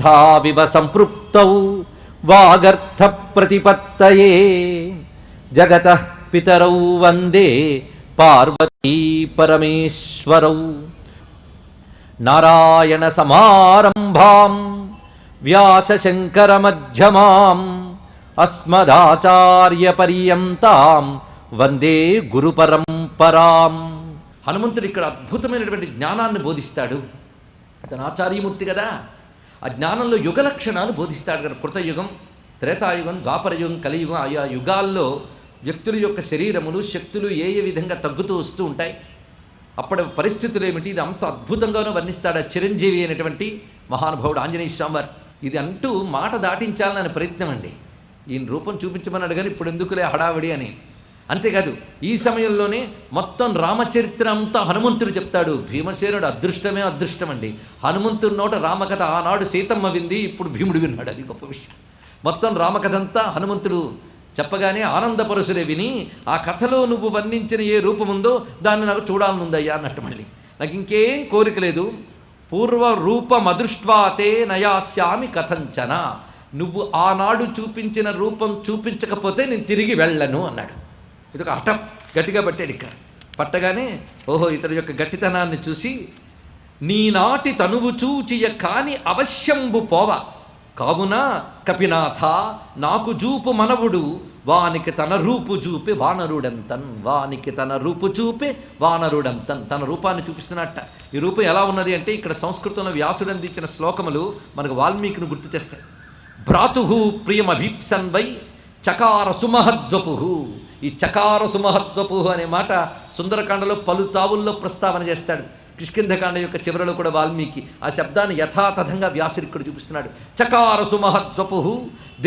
యథావివ సంపృక్తౌ వాగర్థ ప్రతిపత్తయే జగతః పితరౌ వందే పార్వతీ పరమేశ్వరౌ. నారాయణ సమారంభాం వ్యాసశంకర మధ్యమాం అస్మదాచార్య పర్యంతాం వందే గురు పరంపరాం. హనుమంతుడు ఇక్కడ అద్భుతమైనటువంటి జ్ఞానాన్ని బోధిస్తాడు. అతను ఆచార్యమూర్తి కదా, ఆ జ్ఞానంలో యుగ లక్షణాలు బోధిస్తాడు కదా. కృతయుగం, త్రేతాయుగం, ద్వాపరయుగం, కలియుగం, ఆయా యుగాల్లో వ్యక్తుల యొక్క శరీరములు శక్తులు ఏ ఏ విధంగా తగ్గుతూ వస్తూ ఉంటాయి, అప్పటి పరిస్థితులు ఏమిటి, ఇది అంత అద్భుతంగానూ వర్ణిస్తాడు ఆ చిరంజీవి అయినటువంటి మహానుభావుడు ఆంజనేయ స్వామి వారు. ఇది అంటూ మాట దాటించాలని ప్రయత్నం అండి. ఈయన రూపం చూపించమన్నాడు కానీ ఇప్పుడు ఎందుకులే హడావిడి అని. అంతేకాదు ఈ సమయంలోనే మొత్తం రామచరిత్ర అంతా హనుమంతుడు చెప్తాడు. భీమసేనుడు అదృష్టమే అదృష్టం అండి. హనుమంతుడి నోట రామకథ ఆనాడు సీతమ్మ వింది, ఇప్పుడు భీముడు విన్నాడు. అది గొప్ప విషయం. మొత్తం రామకథ అంతా హనుమంతుడు చెప్పగానే ఆనందపరుసులే విని, ఆ కథలో నువ్వు వర్ణించిన ఏ రూపముందో దాన్ని నాకు చూడాలనుందయ్యా అన్నట్టు. మళ్ళీ నాకు ఇంకేం కోరిక లేదు. పూర్వ రూపమదృష్ట్వాతే నయాస్యామి కథంచన. నువ్వు ఆనాడు చూపించిన రూపం చూపించకపోతే నేను తిరిగి వెళ్ళను అన్నాడు. ఇదొక హఠం గట్టిగా పట్టాడు. ఇక్కడ పట్టగానే ఓహో ఇతని యొక్క గట్టితనాన్ని చూసి, నీనాటి తనువు చూచియ కాని అవశ్యంబు పోవ కావున కపినాథ నాకు జూపు మనవుడు వానికి తన రూపు చూపి వానరుడంతన్. వానికి తన రూపు చూపి వానరుడంతన్. తన రూపాన్ని చూపిస్తున్నట్ట. ఈ రూపం ఎలా ఉన్నది అంటే ఇక్కడ సంస్కృతంలో వ్యాసుడు అందించిన శ్లోకములు మనకు వాల్మీకిని గుర్తు చేస్తాయి. భ్రాతు ప్రియమభీప్సన్ వై చకార సుమహద్వపు. ఈ చకార సుమహద్వపు అనే మాట సుందరకాండలో పలు తావుల్లో ప్రస్తావన చేస్తాడు. కిష్కింధకాండ యొక్క చివరలో కూడా వాల్మీకి ఆ శబ్దాన్ని యథాతథంగా వ్యాసుడు ఇక్కడ చూపిస్తున్నాడు. చకార సుమహద్వపు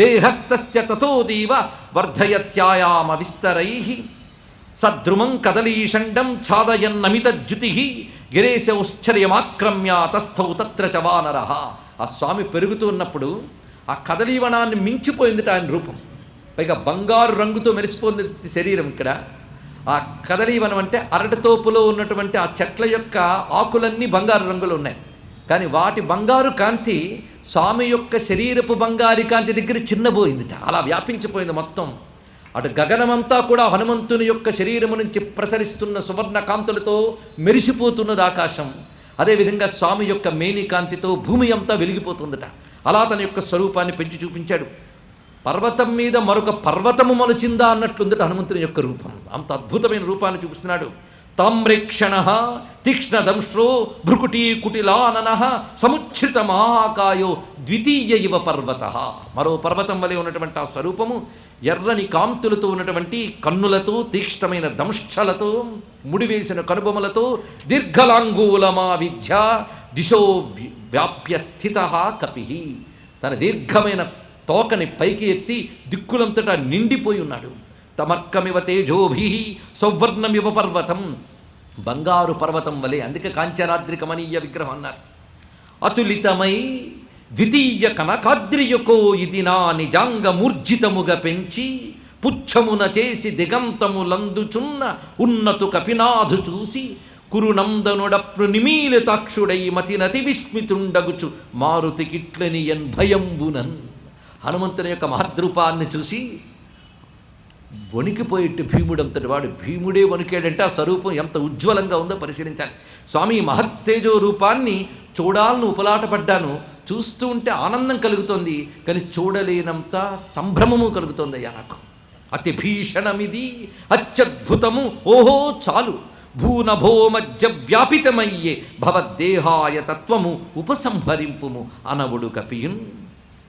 దేహస్తస్య తతోదీవ వర్ధయత్యాయామ విస్తరై సద్రుమం కదలీషండం ఛాదయన్నమితజ్యుతి గిరేశ ఉశ్చర్యమాక్రమ్య తస్థౌ తత్ర చ వానరః. ఆ స్వామి పెరుగుతూ ఉన్నప్పుడు ఆ కదలీవనాన్ని మించిపోయింది ఆయన రూపం. పైగా బంగారు రంగుతో మెరిసిపోయింది శరీరం. ఇక్కడ ఆ కదలీవనం అంటే అరటితోపులో ఉన్నటువంటి ఆ చెట్ల యొక్క ఆకులన్నీ బంగారు రంగులో ఉన్నాయి. కానీ వాటి బంగారు కాంతి స్వామి యొక్క శరీరపు బంగారు కాంతి దగ్గర చిన్నబోయిందిట. అలా వ్యాపించిపోయింది మొత్తం. అటు గగనమంతా కూడా హనుమంతుని యొక్క శరీరము నుంచి ప్రసరిస్తున్న సువర్ణ కాంతులతో మెరిసిపోతున్నది ఆకాశం. అదేవిధంగా స్వామి యొక్క మేని కాంతితో భూమి అంతా వెలిగిపోతుందట. అలా తన యొక్క స్వరూపాన్ని పెంచి చూపించాడు. పర్వతం మీద మరొక పర్వతము మొలచిందా అన్నట్లుందట హనుమంతుని యొక్క రూపం. అంత అద్భుతమైన రూపాన్ని చూపిస్తున్నాడు. తామ్రేక్షణ తీక్ష్ణదంశ్రో భృకుటీ కుటిలానన సముచ్ఛ్రిత మహాకాయో ద్వితీయ ఇవ పర్వత. మరో పర్వతం వలె ఉన్నటువంటి ఆ స్వరూపము ఎర్రని కాంతులతో ఉన్నటువంటి కన్నులతో, తీక్ష్ణమైన దంష్ట్రలతో, ముడివేసిన కనుబొమలతో, దీర్ఘలాంగూలమా విద్య దిశో వ్యాప్య స్థిత కపి. తన దీర్ఘమైన తోకని పైకి ఎత్తి దిక్కులంతటా నిండిపోయి ఉన్నాడు. తమర్కమివ తేజోభి సౌవర్ణమివ పర్వతం. బంగారు పర్వతం వలె. అందుకే కాంచనాద్రికమనీయ విగ్రహం అన్నారు. అతులితమై ద్వితీయ కనకాద్రియకో ఇది నా నిజాంగ మూర్జితముగా పెంచి పుచ్చమున చేసి దిగంతములందుచున్న ఉన్నతు కపినాథు చూసి కురునందనుడప్ను నిమీలితాక్షుడై మతినతి విస్మితుండగుచు మారుతికిట్లని ఎన్ భయంబునన్. హనుమంతుని యొక్క మహద్రూపాన్ని చూసి వణికిపోయేట్టు భీముడంతటి వాడు. భీముడే వణికాడంటే ఆ స్వరూపం ఎంత ఉజ్వలంగా ఉందో పరిశీలించాలి. స్వామి మహత్తేజో రూపాన్ని చూడాలని ఉపలాట పడ్డాను. చూస్తూ ఉంటే ఆనందం కలుగుతోంది, కానీ చూడలేనంత సంభ్రమము కలుగుతోందయ్యా నాకు. అతి భీషణమిది అత్యద్భుతము ఓహో చాలు భూనభో మధ్య వ్యాపితమయ్యే భవద్దేహాయ తత్వము ఉపసంహరింపుము అనవుడు కపియున్.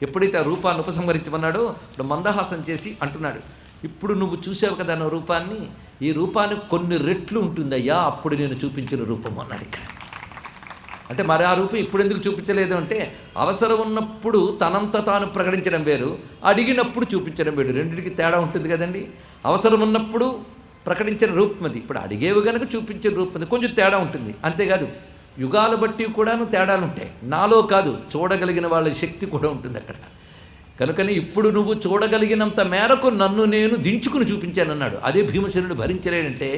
ఎప్పుడైతే ఆ రూపాన్ని ఉపసంహరించమన్నాడో ఇప్పుడు మందహాసం చేసి అంటున్నాడు, ఇప్పుడు నువ్వు చూసావు కదా నా రూపాన్ని, ఈ రూపానికి కొన్ని రెట్లు ఉంటుందయ్యా అప్పుడు నేను చూపించిన రూపం అన్నాడు ఇక్కడ. అంటే మరి ఆ రూపం ఇప్పుడు ఎందుకు చూపించలేదు అంటే, అవసరం ఉన్నప్పుడు తనంత తాను ప్రకటించడం వేరు, అడిగినప్పుడు చూపించడం వేరు. రెండింటికి తేడా ఉంటుంది కదండి. అవసరం ఉన్నప్పుడు ప్రకటించిన రూపం అది, ఇప్పుడు అడిగేవి కనుక చూపించిన రూపం అది, కొంచెం తేడా ఉంటుంది. అంతేకాదు యుగాలు బట్టి కూడాను తేడాలు ఉంటాయి. నాలో కాదు, చూడగలిగిన వాళ్ళ శక్తి కూడా ఉంటుంది అక్కడ. కనుకని ఇప్పుడు నువ్వు చూడగలిగినంత మేరకు నన్ను నేను దించుకుని చూపించానన్నాడు. అదే భీమసేనుడు భరించలేడంటే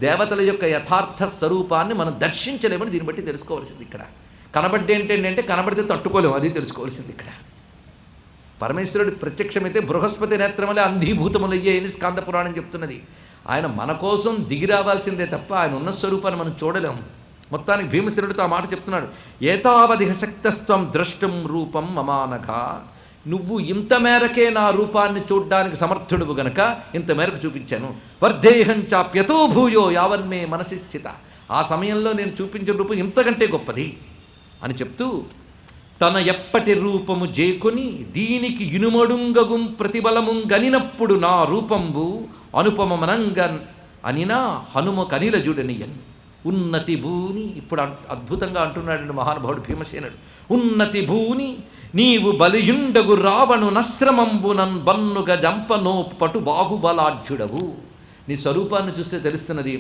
దేవతల యొక్క యథార్థ స్వరూపాన్ని మనం దర్శించలేమని దీన్ని బట్టి తెలుసుకోవాల్సింది ఇక్కడ. కనబడ్డే ఏంటంటే కనబడితే తట్టుకోలేము, అది తెలుసుకోవాల్సింది ఇక్కడ. పరమేశ్వరుడు ప్రత్యక్షమైతే బృహస్పతి నేత్రములే అంధీభూతములయ్యే అని స్కాంద పురాణం చెప్తున్నది. ఆయన మన కోసం దిగి రావాల్సిందే తప్ప ఆయన ఉన్న స్వరూపాన్ని మనం చూడలేము. మొత్తానికి భీమసేనుడితో ఆ మాట చెప్తున్నాడు. ఏతావధిక శక్తస్త్వం ద్రష్టం రూపం మమానఘ, నువ్వు ఇంత మేరకే నా రూపాన్ని చూడ్డానికి సమర్థుడువు గనక ఇంత మేరకు చూపించాను. వర్ధేహం చాప్యతో భూయో యావన్మే మనసి స్థిత, ఆ సమయంలో నేను చూపించిన రూపం ఇంతకంటే గొప్పది అని చెప్తూ, తన ఎప్పటి రూపము జేకొని దీనికి ఇనుమడుంగగుం ప్రతిబలము గనినప్పుడు నా రూపంబు అనుపమనంగన్ అనినా హనుమ కనిలజుడనియన్ ఉన్నతి భూని. ఇప్పుడు అద్భుతంగా అంటున్నాడు మహానుభావుడు భీమసేనుడు. ఉన్నతి భూని నీవు బలియుండగు రావణు నశ్రమంబునన్ బన్నుగ జంపనో పటు బాహుబలాఢ్యుడవు. నీ స్వరూపాన్ని చూస్తే తెలుస్తున్నది,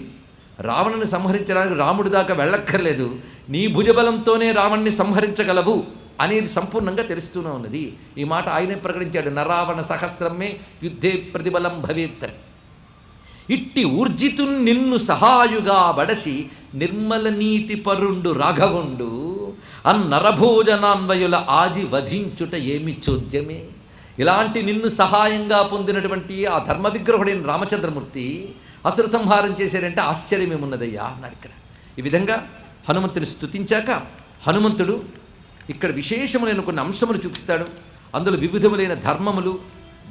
రావణుని సంహరించడానికి రాముడి దాకా వెళ్ళక్కర్లేదు, నీ భుజబలంతోనే రావణ్ణి సంహరించగలవు అనేది సంపూర్ణంగా తెలుస్తూనే ఉన్నది. ఈ మాట ఆయనే ప్రకటించాడు. నరావణ సహస్రమే యుద్ధే ప్రతిబలం భవేత్. ఇట్టి ఊర్జితు నిన్ను సహాయుగా బడసి నిర్మల నీతి పరుండు రాఘవుండు అన్నరభోజనాన్వయుల ఆది వధించుట ఏమి చోద్యమే. ఇలాంటి నిన్ను సహాయంగా పొందినటువంటి ఆ ధర్మ విగ్రహుడైన రామచంద్రమూర్తి అసుర సంహారం చేశారంటే ఆశ్చర్యమేమున్నదయ్యా అన్నాడు ఇక్కడ. ఈ విధంగా హనుమంతుని స్తుతించాక హనుమంతుడు ఇక్కడ విశేషములైన కొన్ని అంశములు చూపిస్తాడు. అందులో వివిధములైన ధర్మములు,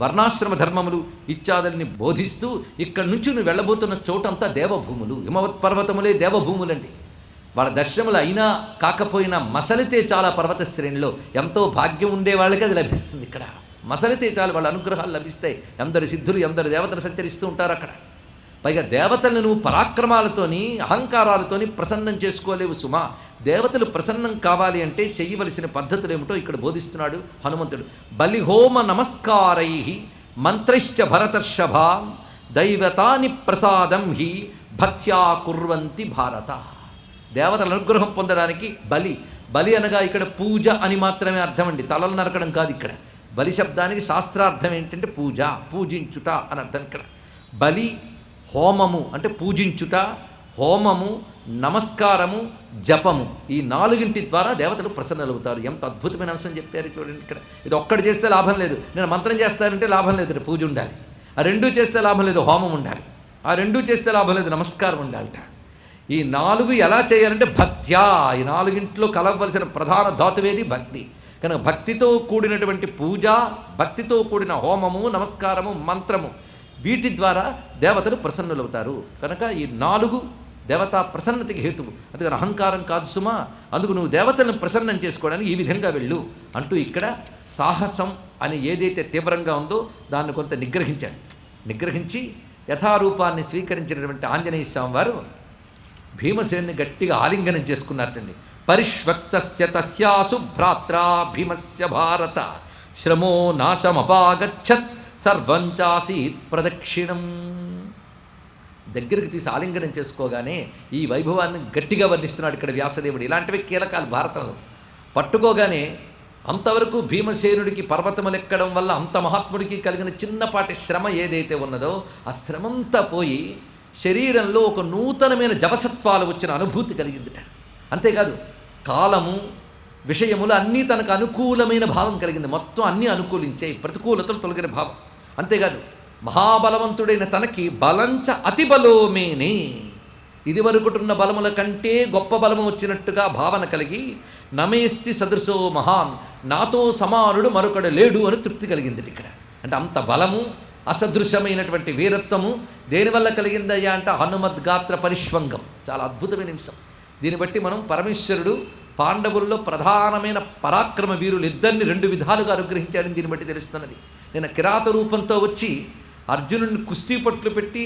వర్ణాశ్రమ ధర్మములు ఇత్యాదుల్ని బోధిస్తూ ఇక్కడి నుంచి నువ్వు వెళ్ళబోతున్న చోటంతా దేవభూములు, హిమవత్ పర్వతములే దేవభూములండి. వాళ్ళ దర్శనములు అయినా కాకపోయినా మసలితే చాలా పర్వత శ్రేణిలో ఎంతో భాగ్యం ఉండే వాళ్ళకి అది లభిస్తుంది. ఇక్కడ మసలితే చాలు వాళ్ళ అనుగ్రహాలు లభిస్తాయి. ఎందరు సిద్ధులు ఎందరు దేవతలు సంచరిస్తూ ఉంటారు అక్కడ. పైగా దేవతలను నువ్వు పరాక్రమాలతోని అహంకారాలతోని ప్రసన్నం చేసుకోలేవు సుమా. దేవతలు ప్రసన్నం కావాలి అంటే చెయ్యవలసిన పద్ధతులు ఏమిటో ఇక్కడ బోధిస్తున్నాడు హనుమంతుడు. బలిహోమ నమస్కారై మంత్రైశ్చ భరతర్షభ దైవతాని ప్రసాదం హి భక్త్యా కుర్వంతి భారత. దేవతల అనుగ్రహం పొందడానికి బలి, బలి అనగా ఇక్కడ పూజ అని మాత్రమే అర్థం అండి, తలలు నరకడం కాదు. ఇక్కడ బలి శబ్దానికి శాస్త్రార్థం ఏంటంటే పూజ, పూజించుట అని అర్థం. ఇక్కడ బలి హోమము అంటే పూజించుట, హోమము, నమస్కారము, జపము, ఈ నాలుగింటి ద్వారా దేవతలు ప్రసన్నలవుతారు. ఎంత అద్భుతమైన అంశం చెప్పారు చూడండి ఇక్కడ. ఇది ఒక్కటి చేస్తే లాభం లేదు, నేను మంత్రం చేస్తానంటే లాభం లేదు, పూజ ఉండాలి. ఆ రెండూ చేస్తే లాభం లేదు, హోమం ఉండాలి. ఆ రెండూ చేస్తే లాభం లేదు, నమస్కారం ఉండాలట. ఈ నాలుగు ఎలా చేయాలంటే భక్త్యా, ఈ నాలుగింట్లో కలవలసిన ప్రధాన ధాతువేది భక్తి. కనుక భక్తితో కూడినటువంటి పూజ, భక్తితో కూడిన హోమము, నమస్కారము, మంత్రము, వీటి ద్వారా దేవతలు ప్రసన్నులవుతారు. కనుక ఈ నాలుగు దేవతా ప్రసన్నతకి హేతువు. అందుకని అహంకారం కాదు సుమా, అందుకు నువ్వు దేవతలను ప్రసన్నం చేసుకోవడానికి ఈ విధంగా వెళ్ళు అంటూ ఇక్కడ సాహసం అని ఏదైతే తీవ్రంగా ఉందో దాన్ని కొంత నిగ్రహించాడు. నిగ్రహించి యథారూపాన్ని స్వీకరించినటువంటి ఆంజనేయ స్వామి వారు భీమసేన్ని గట్టిగా ఆలింగనం చేసుకున్నారటండి. పరిష్వక్తస్య తస్యాసు భ్రాత్రా భీమస్య భారత శ్రమో నాశమపాగచ్చత్ సర్వం చాసీత్ ప్రదక్షిణం. దగ్గరికి తీసి ఆలింగనం చేసుకోగానే ఈ వైభవాన్ని గట్టిగా వర్ణిస్తున్నాడు ఇక్కడ వ్యాసదేవుడు. ఇలాంటివి కీలకాలు భారతంలో. పట్టుకోగానే అంతవరకు భీమసేనుడికి పర్వతములెక్కడం వల్ల అంత మహాత్ముడికి కలిగిన చిన్నపాటి శ్రమ ఏదైతే ఉన్నదో ఆ శ్రమంతా పోయి శరీరంలో ఒక నూతనమైన జవసత్వాలు వచ్చిన అనుభూతి కలిగిందిట. అంతేకాదు కాలము, విషయములు అన్నీ తనకు అనుకూలమైన భావం కలిగింది. మొత్తం అన్నీ అనుకూలించాయి, ప్రతికూలతలు తొలగిన భావం. అంతేకాదు మహాబలవంతుడైన తనకి బలంచ అతిబలోమేనే, ఇదివరకుటున్న బలముల కంటే గొప్ప బలము వచ్చినట్టుగా భావన కలిగి నమేస్తి సదృశో మహాన్, నాతో సమానుడు మరొకడు లేడు అని తృప్తి కలిగింది ఇక్కడ. అంటే అంత బలము, అసదృశమైనటువంటి వీరత్వము దేనివల్ల కలిగిందయ్యా అంటే హనుమద్గాత్ర పరిష్వంగం. చాలా అద్భుతమైన నిమిషం. దీన్ని బట్టి మనం పరమేశ్వరుడు పాండవుల్లో ప్రధానమైన పరాక్రమ వీరులు ఇద్దరిని రెండు విధాలుగా అనుగ్రహించాడని దీన్ని బట్టి తెలుస్తున్నది. నేను కిరాత రూపంతో వచ్చి అర్జునుడిని కుస్తీ పట్లు పెట్టి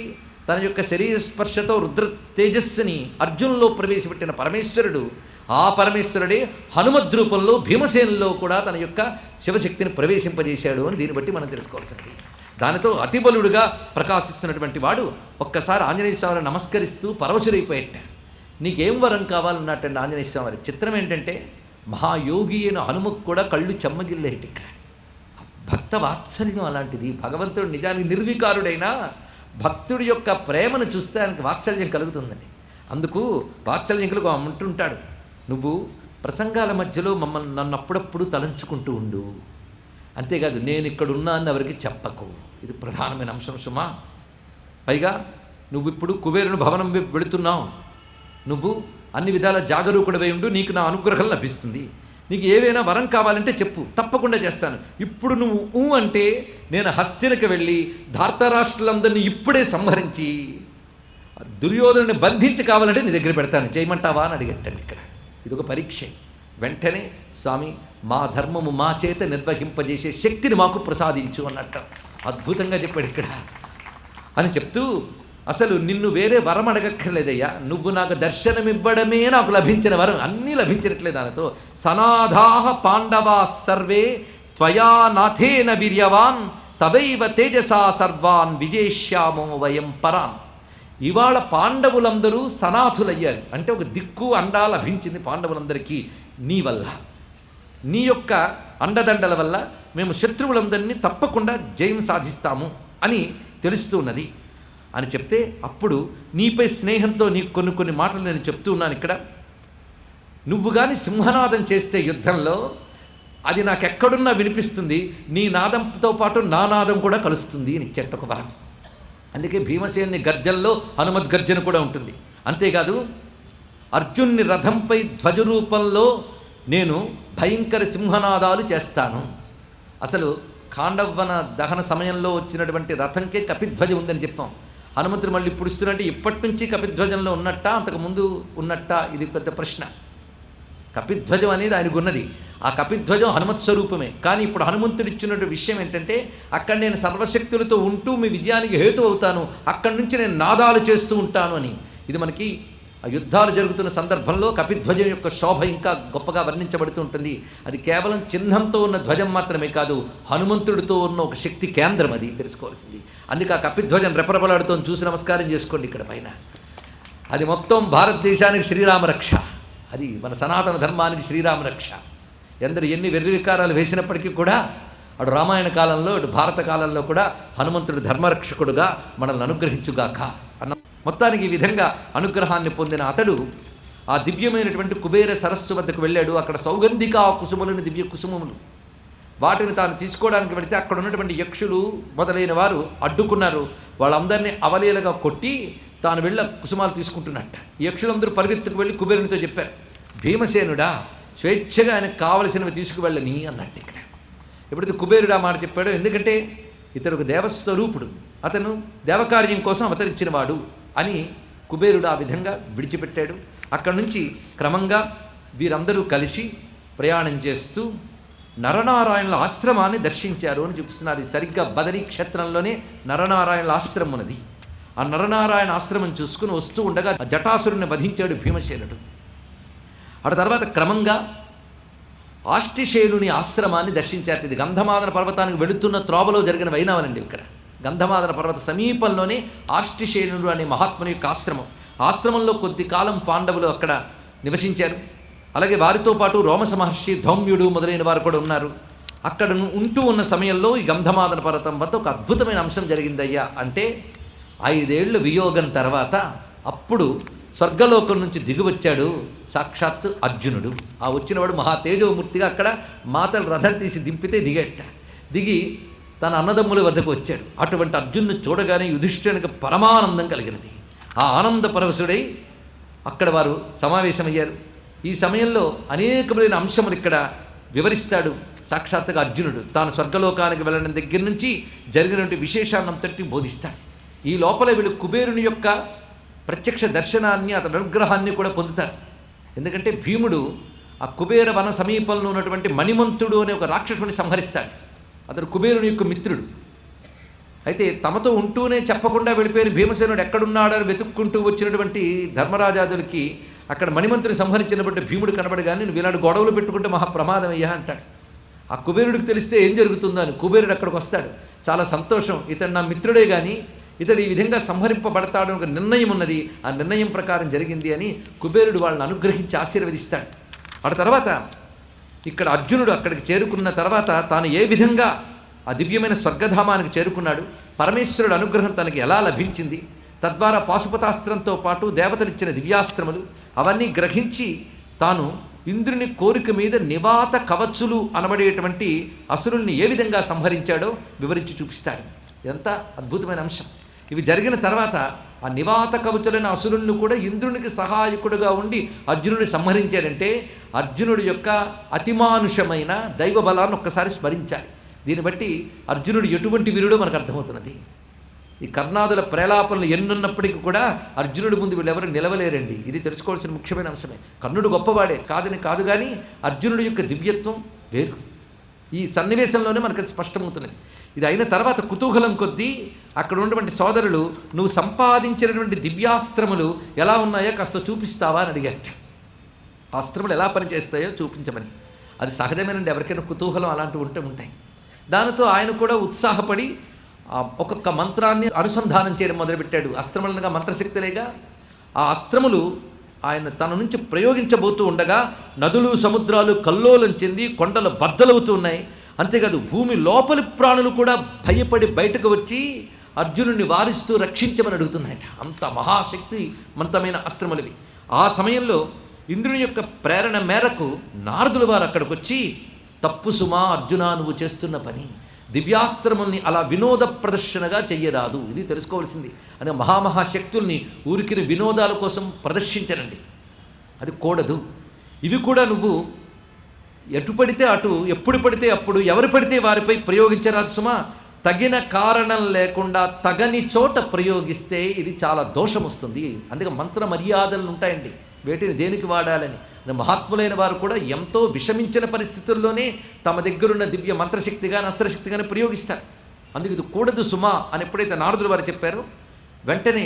తన యొక్క శరీర స్పర్శతో రుద్ర తేజస్సుని అర్జునులో ప్రవేశపెట్టిన పరమేశ్వరుడు, ఆ పరమేశ్వరుడే హనుమద్రూపంలో భీమసేనులో కూడా తన యొక్క శివశక్తిని ప్రవేశింపజేశాడు అని దీన్ని బట్టి మనం తెలుసుకోవాల్సింది. దానితో అతిబలుడుగా ప్రకాశిస్తున్నటువంటి వాడు ఒక్కసారి ఆంజనేయ స్వామిని నమస్కరిస్తూ పరవశురైపోయేట. నీకేం వరం కావాలన్నట్టండి ఆంజనేయ స్వామి వారి. చిత్రం ఏంటంటే మహాయోగి అయిన హనుమకు కూడా కళ్ళు చెమ్మగిల్లేటి. ఇక్కడ భక్త వాత్సల్యం అలాంటిది. భగవంతుడు నిజానికి నిర్వికారుడైనా భక్తుడి యొక్క ప్రేమను చూస్తే ఆయనకి వాత్సల్యం కలుగుతుందండి. అందుకు వాత్సల్యం కలుగు అంటుంటాడు, నువ్వు ప్రసంగాల మధ్యలో నన్ను అప్పుడప్పుడు తలంచుకుంటూ ఉండు, అంతేకాదు నేను ఇక్కడ ఉన్నా అని ఎవరికి చెప్పకు. ఇది ప్రధానమైన అంశం సుమా. పైగా నువ్వు ఇప్పుడు కుబేరుని భవనం వెళుతున్నావు, నువ్వు అన్ని విధాల జాగరూకుడవై ఉండు, నీకు నా అనుగ్రహం లభిస్తుంది. నీకు ఏవైనా వరం కావాలంటే చెప్పు, తప్పకుండా చేస్తాను. ఇప్పుడు నువ్వు అంటే నేను హస్తినకి వెళ్ళి ధార్తరాష్ట్రులందరినీ ఇప్పుడే సంహరించి దుర్యోధనుని బంధించి కావాలంటే నీ దగ్గర పెడతాను, చేయమంటావా అని అడిగట్టండి. ఇక్కడ ఇదొక పరీక్ష. వెంటనే స్వామి మా ధర్మము మా చేత నిర్వహింపజేసే శక్తిని మాకు ప్రసాదించు అన్నట్టు అద్భుతంగా చెప్పాడు ఇక్కడ. అని చెప్తూ అసలు నిన్ను వేరే వరం అడగక్కర్లేదయ్యా, నువ్వు నాకు దర్శనమివ్వడమే నాకు లభించిన వరం, అన్నీ లభించినట్లే దానితో. సనాధాహ పాండవా సర్వే త్వయా నాథేన వీర్యవాన్ తవైవ తేజసా సర్వాన్ విజేష్యామో వయం పరాన్. ఇవాళ పాండవులందరూ సనాథులయ్యారు, అంటే ఒక దిక్కు అండా లభించింది పాండవులందరికీ నీ వల్ల, నీ యొక్క అండదండల వల్ల మేము శత్రువులందరినీ తప్పకుండా జయం సాధిస్తాము అని తెలుస్తున్నది అని చెప్తే, అప్పుడు నీపై స్నేహంతో నీకు కొన్ని మాటలు నేను చెప్తూ ఉన్నాను ఇక్కడ. నువ్వు కానీ సింహనాదం చేస్తే యుద్ధంలో అది నాకు ఎక్కడున్నా వినిపిస్తుంది, నీ నాదంతో పాటు నా నాదం కూడా కలుస్తుంది అని ఇచ్చేట ఒక వరం. అందుకే భీమసేని గర్జనలో హనుమద్ గర్జన కూడా ఉంటుంది. అంతేకాదు అర్జున్ని రథంపై ధ్వజ రూపంలో నేను భయంకర సింహనాదాలు చేస్తాను. అసలు ఖాండవన దహన సమయంలో వచ్చినటువంటి రథంకే కపిధ్వజం ఉందని చెప్తాం. హనుమంతుడు మళ్ళీ ఇప్పుడు ఇస్తున్నట్టే ఇప్పటి నుంచి కపిధ్వజంలో ఉన్నట్ట అంతకుముందు ఉన్నట్ట, ఇది పెద్ద ప్రశ్న. కపిధ్వజం అనేది ఆయనకు ఉన్నది, ఆ కపిధ్వజం హనుమత్ స్వరూపమే. కానీ ఇప్పుడు హనుమంతుడు ఇచ్చినటువంటి విషయం ఏంటంటే, అక్కడ నేను సర్వశక్తులతో ఉంటూ మీ విజయానికి హేతు అవుతాను, అక్కడి నుంచి నేను నాదాలు చేస్తూ ఉంటాను అని. ఇది మనకి ఆ యుద్ధాలు జరుగుతున్న సందర్భంలో కపిధ్వజం యొక్క శోభ ఇంకా గొప్పగా వర్ణించబడుతూ ఉంటుంది. అది కేవలం చిహ్నంతో ఉన్న ధ్వజం మాత్రమే కాదు, హనుమంతుడితో ఉన్న ఒక శక్తి కేంద్రం, అది తెలుసుకోవాల్సింది. అందుకే ఆ కపిధ్వజం రెపరెపలాడుతో చూసి నమస్కారం చేసుకోండి ఇక్కడ పైన. అది మొత్తం భారతదేశానికి శ్రీరామరక్ష, అది మన సనాతన ధర్మానికి శ్రీరామరక్ష. ఎందరు ఎన్ని వెర్రి వికారాలు వేసినప్పటికీ కూడా అటు రామాయణ కాలంలో ఇటు భారత కాలంలో కూడా హనుమంతుడు ధర్మరక్షకుడుగా మనల్ని అనుగ్రహించుగాక అన్న. మొత్తానికి ఈ విధంగా అనుగ్రహాన్ని పొందిన అతడు ఆ దివ్యమైనటువంటి కుబేర సరస్సు వద్దకు వెళ్ళాడు. అక్కడ సౌగంధికా కుసుములని దివ్య కుసుమములు, వాటిని తాను తీసుకోవడానికి వెళితే అక్కడ ఉన్నటువంటి యక్షులు మొదలైన వారు అడ్డుకున్నారు. వాళ్ళందరినీ అవలీలగా కొట్టి తాను వెళ్ళ కుసుమాలు తీసుకుంటున్నట్ట. ఈ యక్షులందరూ పరిగెత్తుకు వెళ్ళి కుబేరునితో చెప్పారు, భీమసేనుడా స్వేచ్ఛగా ఆయనకు కావలసినవి తీసుకువెళ్ళని అన్నట్టు. ఇక్కడ ఎప్పుడైతే కుబేరుడు ఆ మాట చెప్పాడో, ఎందుకంటే ఇతడు ఒక దేవస్వరూపుడు, అతను దేవకార్యం కోసం అవతరించినవాడు అని కుబేరుడు ఆ విధంగా విడిచిపెట్టాడు. అక్కడి నుంచి క్రమంగా వీరందరూ కలిసి ప్రయాణం చేస్తూ నరనారాయణుల ఆశ్రమాన్ని దర్శించారు అని చూపిస్తున్నారు. ఇది సరిగ్గా బదరీ క్షేత్రంలోనే నరనారాయణుల ఆశ్రమం ఉన్నది. ఆ నరనారాయణ ఆశ్రమం చూసుకుని వస్తూ ఉండగా జటాసురుని వధించాడు భీమసేనుడు. ఆ తర్వాత క్రమంగా ఆష్టిశేలుని ఆశ్రమాన్ని దర్శించారు. ఇది గంధమాదన పర్వతానికి వెళుతున్న త్రోవలో జరిగిన వైనావనండి. ఇక్కడ గంధమాదన పర్వత సమీపంలోనే ఆష్టిశేలుడు అనే మహాత్ముని యొక్క ఆశ్రమం. ఆశ్రమంలో కొద్ది కాలం పాండవులు అక్కడ నివసించారు. అలాగే వారితో పాటు రోమస మహర్షి, ధౌమ్యుడు మొదలైన వారు కూడా ఉన్నారు. అక్కడ ఉంటూ ఉన్న సమయంలో ఈ గంధమాదన పర్వతం వద్ద ఒక అద్భుతమైన అంశం జరిగిందయ్యా. అంటే 5 ఏళ్ల వియోగం తర్వాత అప్పుడు స్వర్గలోకం నుంచి దిగివచ్చాడు సాక్షాత్ అర్జునుడు. ఆ వచ్చినవాడు మహా తేజోమూర్తిగా అక్కడ మాతలు రథం తీసి దింపితే దిగేట. దిగి తన అన్నదమ్ముల వద్దకు వచ్చాడు. అటువంటి అర్జునుడు చూడగానే యుధిష్ఠిరునికి పరమానందం కలిగినది. ఆ ఆనంద పరవశుడై అక్కడ వారు సమావేశమయ్యారు. ఈ సమయంలో అనేకమైన అంశములు ఇక్కడ వివరిస్తాడు సాక్షాత్తుగా అర్జునుడు. తాను స్వర్గలోకానికి వెళ్ళడం దగ్గర నుంచి జరిగినటువంటి విశేషాన్నంతటిని బోధిస్తాడు. ఈ లోపల వీళ్ళు కుబేరుని యొక్క ప్రత్యక్ష దర్శనాన్ని, అతని అనుగ్రహాన్ని కూడా పొందుతారు. ఎందుకంటే భీముడు ఆ కుబేర వన సమీపంలో ఉన్నటువంటి మణిమంతుడు అనే ఒక రాక్షసుని సంహరిస్తాడు. అతడు కుబేరుని యొక్క మిత్రుడు. అయితే తమతో ఉంటూనే చెప్పకుండా వెళ్ళిపోయిన భీమసేనుడు ఎక్కడున్నాడని వెతుక్కుంటూ వచ్చినటువంటి ధర్మరాజాదులకి అక్కడ మణిమంతుని సంహరించినటువంటి భీముడు కనబడగానే, నువ్వు ఇలాంటి గొడవలు పెట్టుకుంటే మహా ప్రమాదం అయ్యా అంటాడు. ఆ కుబేరుడికి తెలిస్తే ఏం జరుగుతుందో అని కుబేరుడు అక్కడికి వస్తాడు. చాలా సంతోషం, ఇతడు నా మిత్రుడే కానీ ఇతడు ఈ విధంగా సంహరింపబడతాడు ఒక నిర్ణయం ఉన్నది, ఆ నిర్ణయం ప్రకారం జరిగింది అని కుబేరుడు వాళ్ళని అనుగ్రహించి ఆశీర్వదిస్తాడు. ఆ తర్వాత ఇక్కడ అర్జునుడు అక్కడికి చేరుకున్న తర్వాత తాను ఏ విధంగా ఆ దివ్యమైన స్వర్గధామానికి చేరుకున్నాడు, పరమేశ్వరుడు అనుగ్రహం తనకి ఎలా లభించింది, తద్వారా పాశుపతాస్త్రంతో పాటు దేవతలిచ్చిన దివ్యాస్త్రములు అవన్నీ గ్రహించి తాను ఇంద్రుని కోరిక మీద నివాత కవచులు అనబడేటువంటి అసురుల్ని ఏ విధంగా సంహరించాడో వివరించి చూపిస్తాడు. ఎంత అద్భుతమైన అంశం. ఇవి జరిగిన తర్వాత ఆ నివాత కవచులైన అసురులను కూడా ఇంద్రునికి సహాయకుడుగా ఉండి అర్జునుడిని సంహరించాడంటే అర్జునుడి యొక్క అతిమానుషమైన దైవ బలాన్ని ఒక్కసారి స్మరించాలి. దీన్ని బట్టి అర్జునుడు ఎటువంటి వీరుడో మనకు అర్థమవుతున్నది. ఈ కర్ణాదుల ప్రేలాపనలు ఎన్నున్నప్పటికీ కూడా అర్జునుడి ముందు వీళ్ళెవరు నిలవలేరండి. ఇది తెలుసుకోవాల్సిన ముఖ్యమైన అంశమే. కర్ణుడు గొప్పవాడే కాదని కాదు, కానీ అర్జునుడి యొక్క దివ్యత్వం వేరు. ఈ సన్నివేశంలోనే మనకు అది స్పష్టమవుతున్నది. ఇది అయిన తర్వాత కుతూహలం కొద్దీ అక్కడ ఉన్నటువంటి సోదరులు, నువ్వు సంపాదించినటువంటి దివ్యాస్త్రములు ఎలా ఉన్నాయో కాస్త చూపిస్తావా అని అడిగారట. ఆ అస్త్రములు ఎలా పనిచేస్తాయో చూపించమని. అది సహజమేనండి, ఎవరికైనా కుతూహలం అలాంటివి ఉంటాయి. దానితో ఆయన కూడా ఉత్సాహపడి ఒక్కొక్క మంత్రాన్ని అనుసంధానం చేయడం మొదలుపెట్టాడు. అస్త్రములనగా మంత్రశక్తులేగా. ఆ అస్త్రములు ఆయన తన నుంచి ప్రయోగించబోతూ ఉండగా నదులు సముద్రాలు కల్లోలం చెంది కొండలు బద్దలవుతూ ఉన్నాయి. అంతేకాదు భూమి లోపలి ప్రాణులు కూడా భయపడి బయటకు వచ్చి అర్జునుడిని వారిస్తూ రక్షించమని అడుగుతున్నాయట. అంత మహాశక్తివంతమైన అస్త్రములవి. ఆ సమయంలో ఇంద్రుని యొక్క ప్రేరణ మేరకు నారదుల వారు అక్కడికి వచ్చి, తప్పు సుమా అర్జున నువ్వు చేస్తున్న పని, దివ్యాస్త్రముల్ని అలా వినోద ప్రదర్శనగా చెయ్యరాదు. ఇది తెలుసుకోవాల్సింది. అనే మహామహాశక్తుల్ని ఊరికి వినోదాల కోసం ప్రదర్శించరండి, అది కూడదు. ఇవి కూడా నువ్వు ఎటు పడితే అటు, ఎప్పుడు పడితే అప్పుడు, ఎవరు పడితే వారిపై ప్రయోగించరాదు సుమా. తగిన కారణం లేకుండా తగని చోట ప్రయోగిస్తే ఇది చాలా దోషం వస్తుంది. అందుకే మంత్ర మర్యాదలు ఉంటాయండి, వేటిని దేనికి వాడాలని. మహాత్ములైన వారు కూడా ఎంతో విషమించిన పరిస్థితుల్లోనే తమ దగ్గరున్న దివ్య మంత్రశక్తిగాని అస్త్రశక్తిగాని ప్రయోగిస్తారు. అందుకు ఇది కూడదు సుమా అని ఎప్పుడైతే నారదులు వారు చెప్పారో, వెంటనే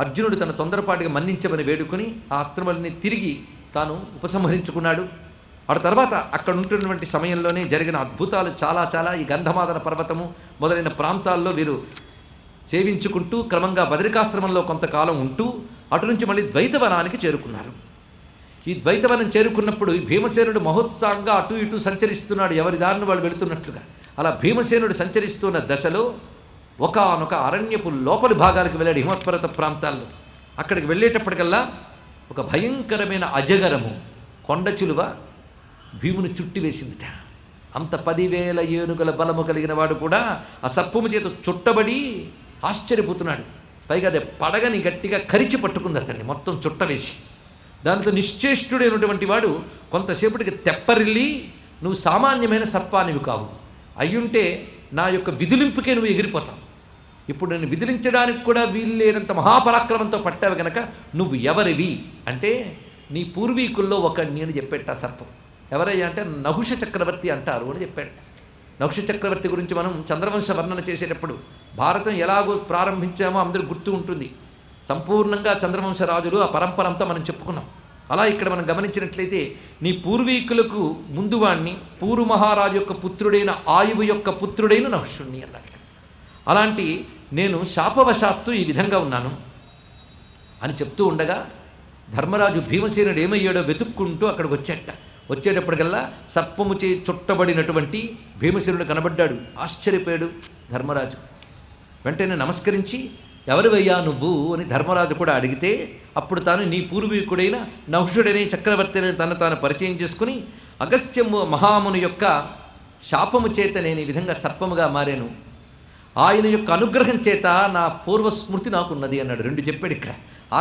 అర్జునుడు తన తొందరపాటుగా మన్నించమని వేడుకొని ఆ అస్త్రములని తిరిగి తాను ఉపసంహరించుకున్నాడు. ఆ తర్వాత అక్కడ ఉంటున్నటువంటి సమయంలోనే జరిగిన అద్భుతాలు చాలా. ఈ గంధమాదన పర్వతము మొదలైన ప్రాంతాల్లో వీరు సేవించుకుంటూ క్రమంగా బదరికాశ్రమంలో కొంతకాలం ఉంటూ అటు నుంచి మళ్ళీ ద్వైతవనానికి చేరుకున్నారు. ఈ ద్వైతవనం చేరుకున్నప్పుడు భీమసేనుడు మహోత్సాహంగా అటు ఇటు సంచరిస్తున్నాడు, ఎవరి దారిని వాళ్ళు వెళుతున్నట్లుగా. అలా భీమసేనుడు సంచరిస్తున్న దశలో ఒకానొక అరణ్యపు లోపలి భాగాలకు వెళ్ళాడు, హిమత్పర్వత ప్రాంతాల్లో. అక్కడికి వెళ్ళేటప్పటికల్లా ఒక భయంకరమైన అజగరము కొండ చిలువ భీముని చుట్టి వేసిందిట. అంత 10,000 ఏనుగుల బలము కలిగిన వాడు కూడా ఆ సర్పము చేత చుట్టబడి ఆశ్చర్యపోతున్నాడు. పైగా అదే పడగని గట్టిగా కరిచి పట్టుకుంది అతన్ని మొత్తం చుట్టవేసి. దానితో నిశ్చేష్టుడైనటువంటి వాడు కొంతసేపటికి తెప్పరిల్లి, నువ్వు సామాన్యమైన సర్పానివి కావు, అయ్యుంటే నా యొక్క విదిలింపుకే నువ్వు ఎగిరిపోతావు. ఇప్పుడు నేను విదిలించడానికి కూడా వీల్లేనంత మహాపరాక్రమంతో పట్టావు కనుక నువ్వు ఎవరివి అంటే, నీ పూర్వీకుల్లో ఒకడిని అని చెప్పేట ఆ సర్పం. ఎవరయ్యా అంటే నహుష చక్రవర్తి అంటారు అని చెప్పాడు. నహుష చక్రవర్తి గురించి మనం చంద్రవంశ వర్ణన చేసేటప్పుడు భారతం ఎలాగో ప్రారంభించామో అందరూ గుర్తు ఉంటుంది. సంపూర్ణంగా చంద్రవంశ రాజులు ఆ పరంపర అంతా మనం చెప్పుకున్నాం. అలా ఇక్కడ మనం గమనించినట్లయితే నీ పూర్వీకులకు ముందు వాణ్ణి పూరు మహారాజు యొక్క పుత్రుడైన ఆయువు యొక్క పుత్రుడైన నహుషుణ్ణి అన్నాడు. అలాంటి నేను శాపవశాత్తు ఈ విధంగా ఉన్నాను అని చెప్తూ ఉండగా ధర్మరాజు భీమసేనుడు ఏమయ్యాడో వెతుక్కుంటూ అక్కడికి వచ్చేటప్పటికల్లా సర్పము చే చుట్టబడినటువంటి భీమసేనుడు కనబడ్డాడు. ఆశ్చర్యపోయాడు ధర్మరాజు. వెంటనే నమస్కరించి, ఎవరివయ్యా నువ్వు అని ధర్మరాజు కూడా అడిగితే, అప్పుడు తాను నీ పూర్వీకుడైన నహుషుడనే చక్రవర్తిని తాను పరిచయం చేసుకుని, అగస్త్యము మహాముని యొక్క శాపము చేత నేను ఈ విధంగా సర్పముగా మారాను, ఆయన యొక్క అనుగ్రహం చేత నా పూర్వస్మృతి నాకున్నది అన్నాడు. 2 చెప్పాడు ఇక్కడ.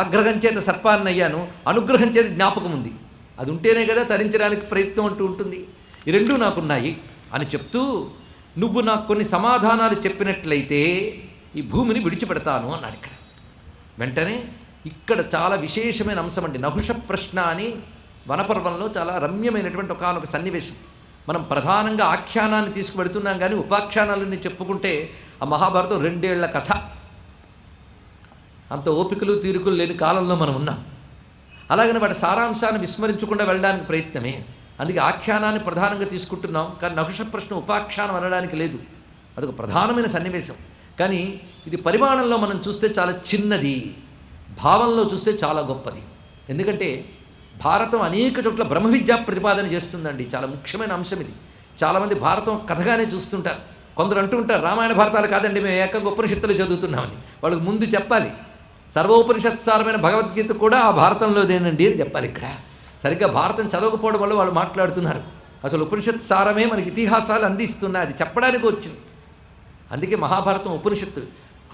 ఆగ్రహం చేత సర్పాన్ని అయ్యాను, అనుగ్రహం చేత జ్ఞాపకం ఉంది. అది ఉంటేనే కదా తరించడానికి ప్రయత్నం అంటూ ఉంటుంది. ఈ 2 నాకున్నాయి అని చెప్తూ, నువ్వు నాకు కొన్ని సమాధానాలు చెప్పినట్లయితే ఈ భూమిని విడిచిపెడతాను అన్నాడు ఇక్కడ. వెంటనే ఇక్కడ చాలా విశేషమైన అంశం అండి. నహుష ప్రశ్న అని వనపర్వంలో చాలా రమ్యమైనటువంటి ఒకానొక సన్నివేశం. మనం ప్రధానంగా ఆఖ్యానాన్ని తీసుకువెడుతున్నాం, కానీ ఉపాఖ్యానాలని చెప్పుకుంటే ఆ మహాభారతం 2 ఏళ్ల కథ. అంత ఓపికలు తీరుకులు లేని కాలంలో మనం ఉన్నాం. అలాగని వాటి సారాంశాన్ని విస్మరించకుండా వెళ్ళడానికి ప్రయత్నమే. అందుకే ఆఖ్యానాన్ని ప్రధానంగా తీసుకుంటున్నాం, కానీ నహుష ప్రశ్న ఉపాఖ్యానం అనడానికి లేదు. అదొక ప్రధానమైన సన్నివేశం. కానీ ఇది పరిమాణంలో మనం చూస్తే చాలా చిన్నది, భావంలో చూస్తే చాలా గొప్పది. ఎందుకంటే భారతం అనేక చోట్ల బ్రహ్మ విద్యా ప్రతిపాదన చేస్తుందండి. చాలా ముఖ్యమైన అంశం ఇది. చాలామంది భారతం కథగానే చూస్తుంటారు. కొందరు అంటూ ఉంటారు, రామాయణ భారతాలు కాదండి, మేము ఏకంగా ఉపనిషత్తులు చదువుతున్నామని. వాళ్ళకి ముందు చెప్పాలి, సర్వోపనిషత్సారమైన భగవద్గీత కూడా ఆ భారతంలోదేనండి అని చెప్పాలి. ఇక్కడ సరిగ్గా భారతం చదవకపోవడం వల్ల వాళ్ళు మాట్లాడుతున్నారు. అసలు ఉపనిషత్ సారమే మనకి ఇతిహాసాలు అందిస్తున్నాయి, అది చెప్పడానికి వచ్చింది. అందుకే మహాభారతం ఉపనిషత్తు.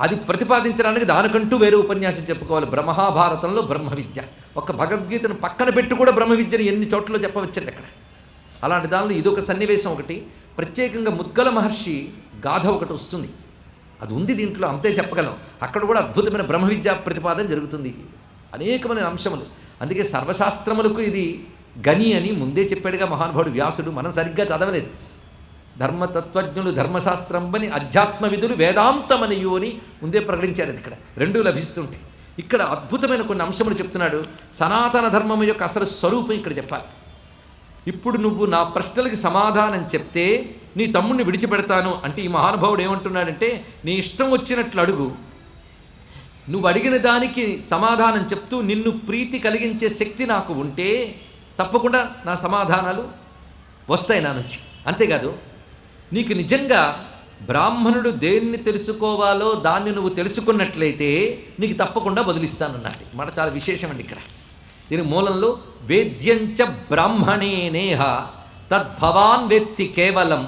అది ప్రతిపాదించడానికి దానికంటూ వేరే ఉపన్యాసం చెప్పుకోవాలి. బ్రహ్మభారతంలో బ్రహ్మ విద్య, ఒక భగవద్గీతను పక్కన పెట్టి కూడా బ్రహ్మ విద్యను ఎన్ని చోట్ల చెప్పవచ్చండి అక్కడ. అలాంటి దానిలో ఇదొక సన్నివేశం ఒకటి. ప్రత్యేకంగా ముద్గల మహర్షి గాథ ఒకటి వస్తుంది, అది ఉంది దీంట్లో, అంతే చెప్పగలం. అక్కడ కూడా అద్భుతమైన బ్రహ్మ విద్యా ప్రతిపాదన జరుగుతుంది, అనేకమైన అంశములు. అందుకే సర్వశాస్త్రములకు ఇది గని అని ముందే చెప్పాడుగా మహానుభావుడు వ్యాసుడు. మనం సరిగ్గా చదవలేదు. ధర్మతత్వజ్ఞులు ధర్మశాస్త్రంబని, అధ్యాత్మ విధులు వేదాంతమనియు అని ముందే ప్రకటించారు. ఇక్కడ రెండూ లభిస్తుంటాయి. ఇక్కడ అద్భుతమైన కొన్ని అంశములు చెప్తున్నాడు. సనాతన ధర్మం యొక్క అసలు స్వరూపం ఇక్కడ చెప్పాలి. ఇప్పుడు నువ్వు నా ప్రశ్నలకి సమాధానం చెప్తే నీ తమ్ముడిని విడిచిపెడతాను అంటే, ఈ మహానుభావుడు ఏమంటున్నాడంటే, నీ ఇష్టం వచ్చినట్లు అడుగు, నువ్వు అడిగిన దానికి సమాధానం చెప్తూ నిన్ను ప్రీతి కలిగించే శక్తి నాకు ఉంటే తప్పకుండా నా సమాధానాలు వస్తాయి నా నుంచి. అంతేకాదు, నీకు నిజంగా బ్రాహ్మణుడు దేన్ని తెలుసుకోవాలో దాన్ని నువ్వు తెలుసుకున్నట్లయితే నీకు తప్పకుండా బదులిస్తానన్నట్టు మాట చాలా విశేషమండి ఇక్కడ. దీని మూలంలో వేద్యంచ బ్రాహ్మణే నేహ తద్భవాన్ వేత్తి కేవలం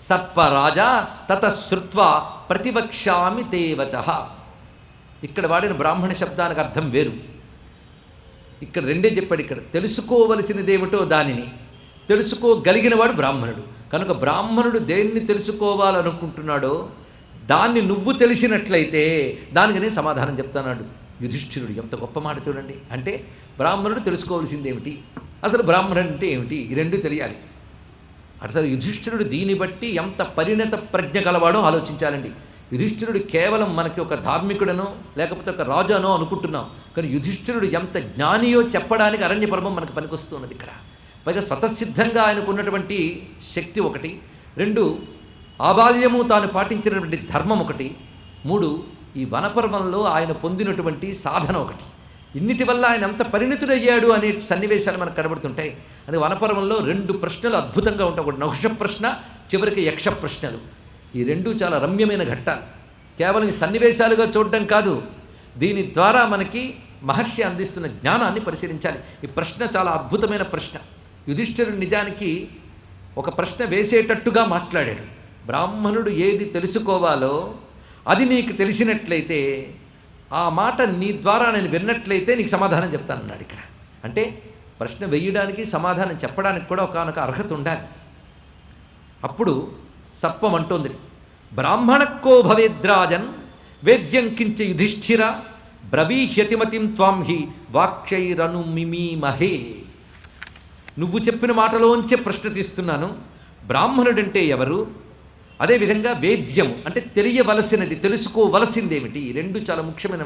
సర్పరాజా తతశ్రుత్వా ప్రతివక్ష్యామి తేవచః. ఇక్కడ వాడిన బ్రాహ్మణ శబ్దానికి అర్థం వేరు. ఇక్కడ రెండే చెప్పాడు. ఇక్కడ తెలుసుకోవలసినదేమిటో దానిని తెలుసుకోగలిగిన వాడు బ్రాహ్మణుడు. కనుక బ్రాహ్మణుడు దేన్ని తెలుసుకోవాలనుకుంటున్నాడో దాన్ని నువ్వు తెలిసినట్లయితే దానికి నేను సమాధానం చెప్తాన్నాడు యుధిష్ఠిరుడు. ఎంత గొప్ప మాట చూడండి. అంటే బ్రాహ్మణుడు తెలుసుకోవాల్సింది ఏమిటి, అసలు బ్రాహ్మణుడు అంటే ఏమిటి, ఈ రెండు తెలియాలి. అసలు యుధిష్ఠిరుడు దీన్ని బట్టి ఎంత పరిణత ప్రజ్ఞ గలవాడో ఆలోచించాలండి. యుధిష్ఠిరుడు కేవలం మనకి ఒక ధార్మికుడనో లేకపోతే ఒక రాజు అనో అనుకుంటున్నాం, కానీ యుధిష్ఠిరుడు ఎంత జ్ఞానియో చెప్పడానికి అరణ్య పర్వం మనకు పనికొస్తున్నది ఇక్కడ. పైగా స్వతసిద్ధంగా ఆయనకు ఉన్నటువంటి శక్తి ఒకటి, రెండు ఆబాల్యము తాను పాటించినటువంటి ధర్మం ఒకటి, మూడు ఈ వనపర్వంలో ఆయన పొందినటువంటి సాధన ఒకటి. ఇన్నిటి వల్ల ఆయన ఎంత పరిణితుడయ్యాడు అనే సన్నివేశాలు మనకు కనబడుతుంటాయి. అది వనపర్వంలో రెండు ప్రశ్నలు అద్భుతంగా ఉంటాయి. ఒకటి నహుష ప్రశ్న, చివరికి యక్ష ప్రశ్నలు. ఈ రెండు చాలా రమ్యమైన ఘట్టాలు. కేవలం ఈ సన్నివేశాలుగా చూడడం కాదు, దీని ద్వారా మనకి మహర్షి అందిస్తున్న జ్ఞానాన్ని పరిశీలించాలి. ఈ ప్రశ్న చాలా అద్భుతమైన ప్రశ్న. యుధిష్ఠిరుడు నిజానికి ఒక ప్రశ్న వేసేటట్టుగా మాట్లాడాడు. బ్రాహ్మణుడు ఏది తెలుసుకోవాలో అది నీకు తెలిసినట్లయితే, ఆ మాట నీ ద్వారా నేను విన్నట్లయితే నీకు సమాధానం చెప్తానన్నాడు ఇక్కడ. అంటే ప్రశ్న వేయడానికి సమాధానం చెప్పడానికి కూడా ఒకానొక అర్హత ఉండాలి. అప్పుడు సర్పం అంటోంది, బ్రాహ్మణక్కో భవేద్రాజన్ వేద్యం కించ యుధిష్ఠిర బ్రవీహ్యతిమతిం త్వాం హి వాక్షైరను మిమీమహే. నువ్వు చెప్పిన మాటలోంచే ప్రశ్న తీస్తున్నాను. బ్రాహ్మణుడంటే ఎవరు, అదేవిధంగా వేద్యం అంటే తెలియవలసినది, తెలుసుకోవలసిందేమిటి. ఈ రెండు చాలా ముఖ్యమైన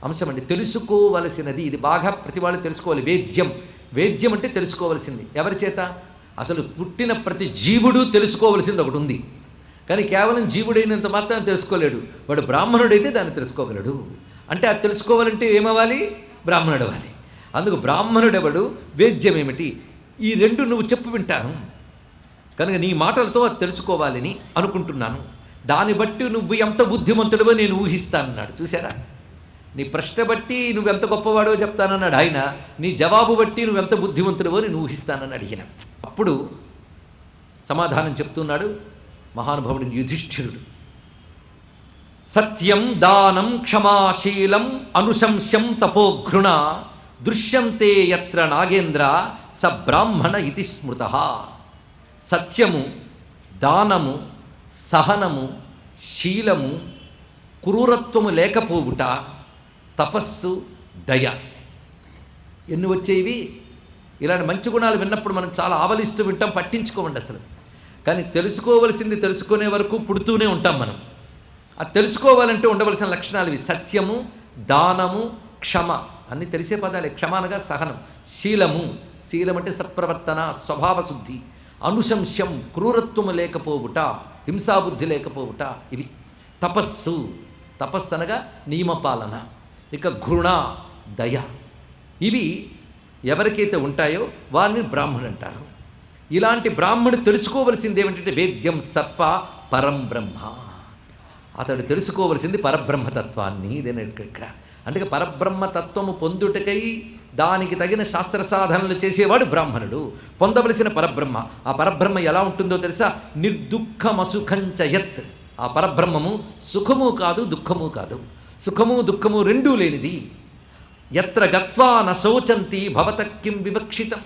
అంశం అండి. తెలుసుకోవలసినది ఇది బాగా ప్రతి వాళ్ళు తెలుసుకోవాలి. వేద్యం, వేద్యం అంటే తెలుసుకోవలసింది. ఎవరి చేత? అసలు పుట్టిన ప్రతి జీవుడు తెలుసుకోవలసింది ఒకటి ఉంది, కానీ కేవలం జీవుడైనంత మాత్రం తెలుసుకోలేడు. వాడు బ్రాహ్మణుడైతే దాన్ని తెలుసుకోగలడు. అంటే అది తెలుసుకోవాలంటే ఏమవ్వాలి? బ్రాహ్మణుడు అవ్వాలి. అందుకు బ్రాహ్మణుడెవడు, వేద్యం ఏమిటి, ఈ రెండు నువ్వు చెప్పు వింటాను. కనుక నీ మాటలతో అది తెలుసుకోవాలని అనుకుంటున్నాను. దాన్ని బట్టి నువ్వు ఎంత బుద్ధిమంతుడివో నేను ఊహిస్తానన్నాడు. చూసారా, నీ ప్రశ్న బట్టి నువ్వెంత గొప్పవాడో చెప్తానన్నాడు ఆయన, నీ జవాబు బట్టి నువ్వెంత బుద్ధిమంతుడివో నేను ఊహిస్తానని అడిగిన. అప్పుడు సమాధానం చెప్తున్నాడు మహానుభావుడు యుధిష్ఠిరుడు. సత్యం దానం క్షమాశీలం అనుశంస్యం తపోఘృణ దృశ్యంతే యత్ర నాగేంద్ర స బ్రాహ్మణ ఇతి స్మృత. సత్యము, దానము, సహనము, శీలము, క్రూరత్వము లేకపోవుట, తపస్సు, దయ, ఎన్ని వచ్చేవి. ఇలాంటి మంచి గుణాలు విన్నప్పుడు మనం చాలా ఆవలిస్తూ వింటాం, పట్టించుకోమండి అసలు. కానీ తెలుసుకోవలసింది తెలుసుకునే వరకు పుడుతూనే ఉంటాం మనం. అది తెలుసుకోవాలంటే ఉండవలసిన లక్షణాలు ఇవి: సత్యము, దానము, క్షమ, అన్నీ తెలిసే పదాలే. క్షమ అనగా సహనం, శీలము, శీలం అంటే సత్ప్రవర్తన, స్వభావశుద్ధి, అనుశంస్యం, క్రూరత్వము లేకపోవుట, హింసాబుద్ధి లేకపోవుట, ఇవి. తపస్సు, తపస్సు అనగా నియమపాలన. ఇక ఘృణ, దయ, ఇవి ఎవరికైతే ఉంటాయో వారిని బ్రాహ్మణుడు అంటారు. ఇలాంటి బ్రాహ్మణుడు తెలుసుకోవలసింది ఏమిటంటే వేద్యం సర్ప పరం బ్రహ్మ. అతడు తెలుసుకోవలసింది పరబ్రహ్మతత్వాన్ని. ఇదేనా ఇక్కడ. అందుకే పరబ్రహ్మ తత్వము పొందుటకై దానికి తగిన శాస్త్ర సాధనలు చేసేవాడు బ్రాహ్మణుడు. పొందవలసిన పరబ్రహ్మ, ఆ పరబ్రహ్మ ఎలా ఉంటుందో తెలుసా? నిర్దుఃఖమసుఖంచ యత్. ఆ పరబ్రహ్మము సుఖము కాదు, దుఃఖము కాదు. సుఖము దుఃఖము రెండూ లేనిది. ఎత్ర గత్వా న శోచంతి భవత కిం వివక్షితం.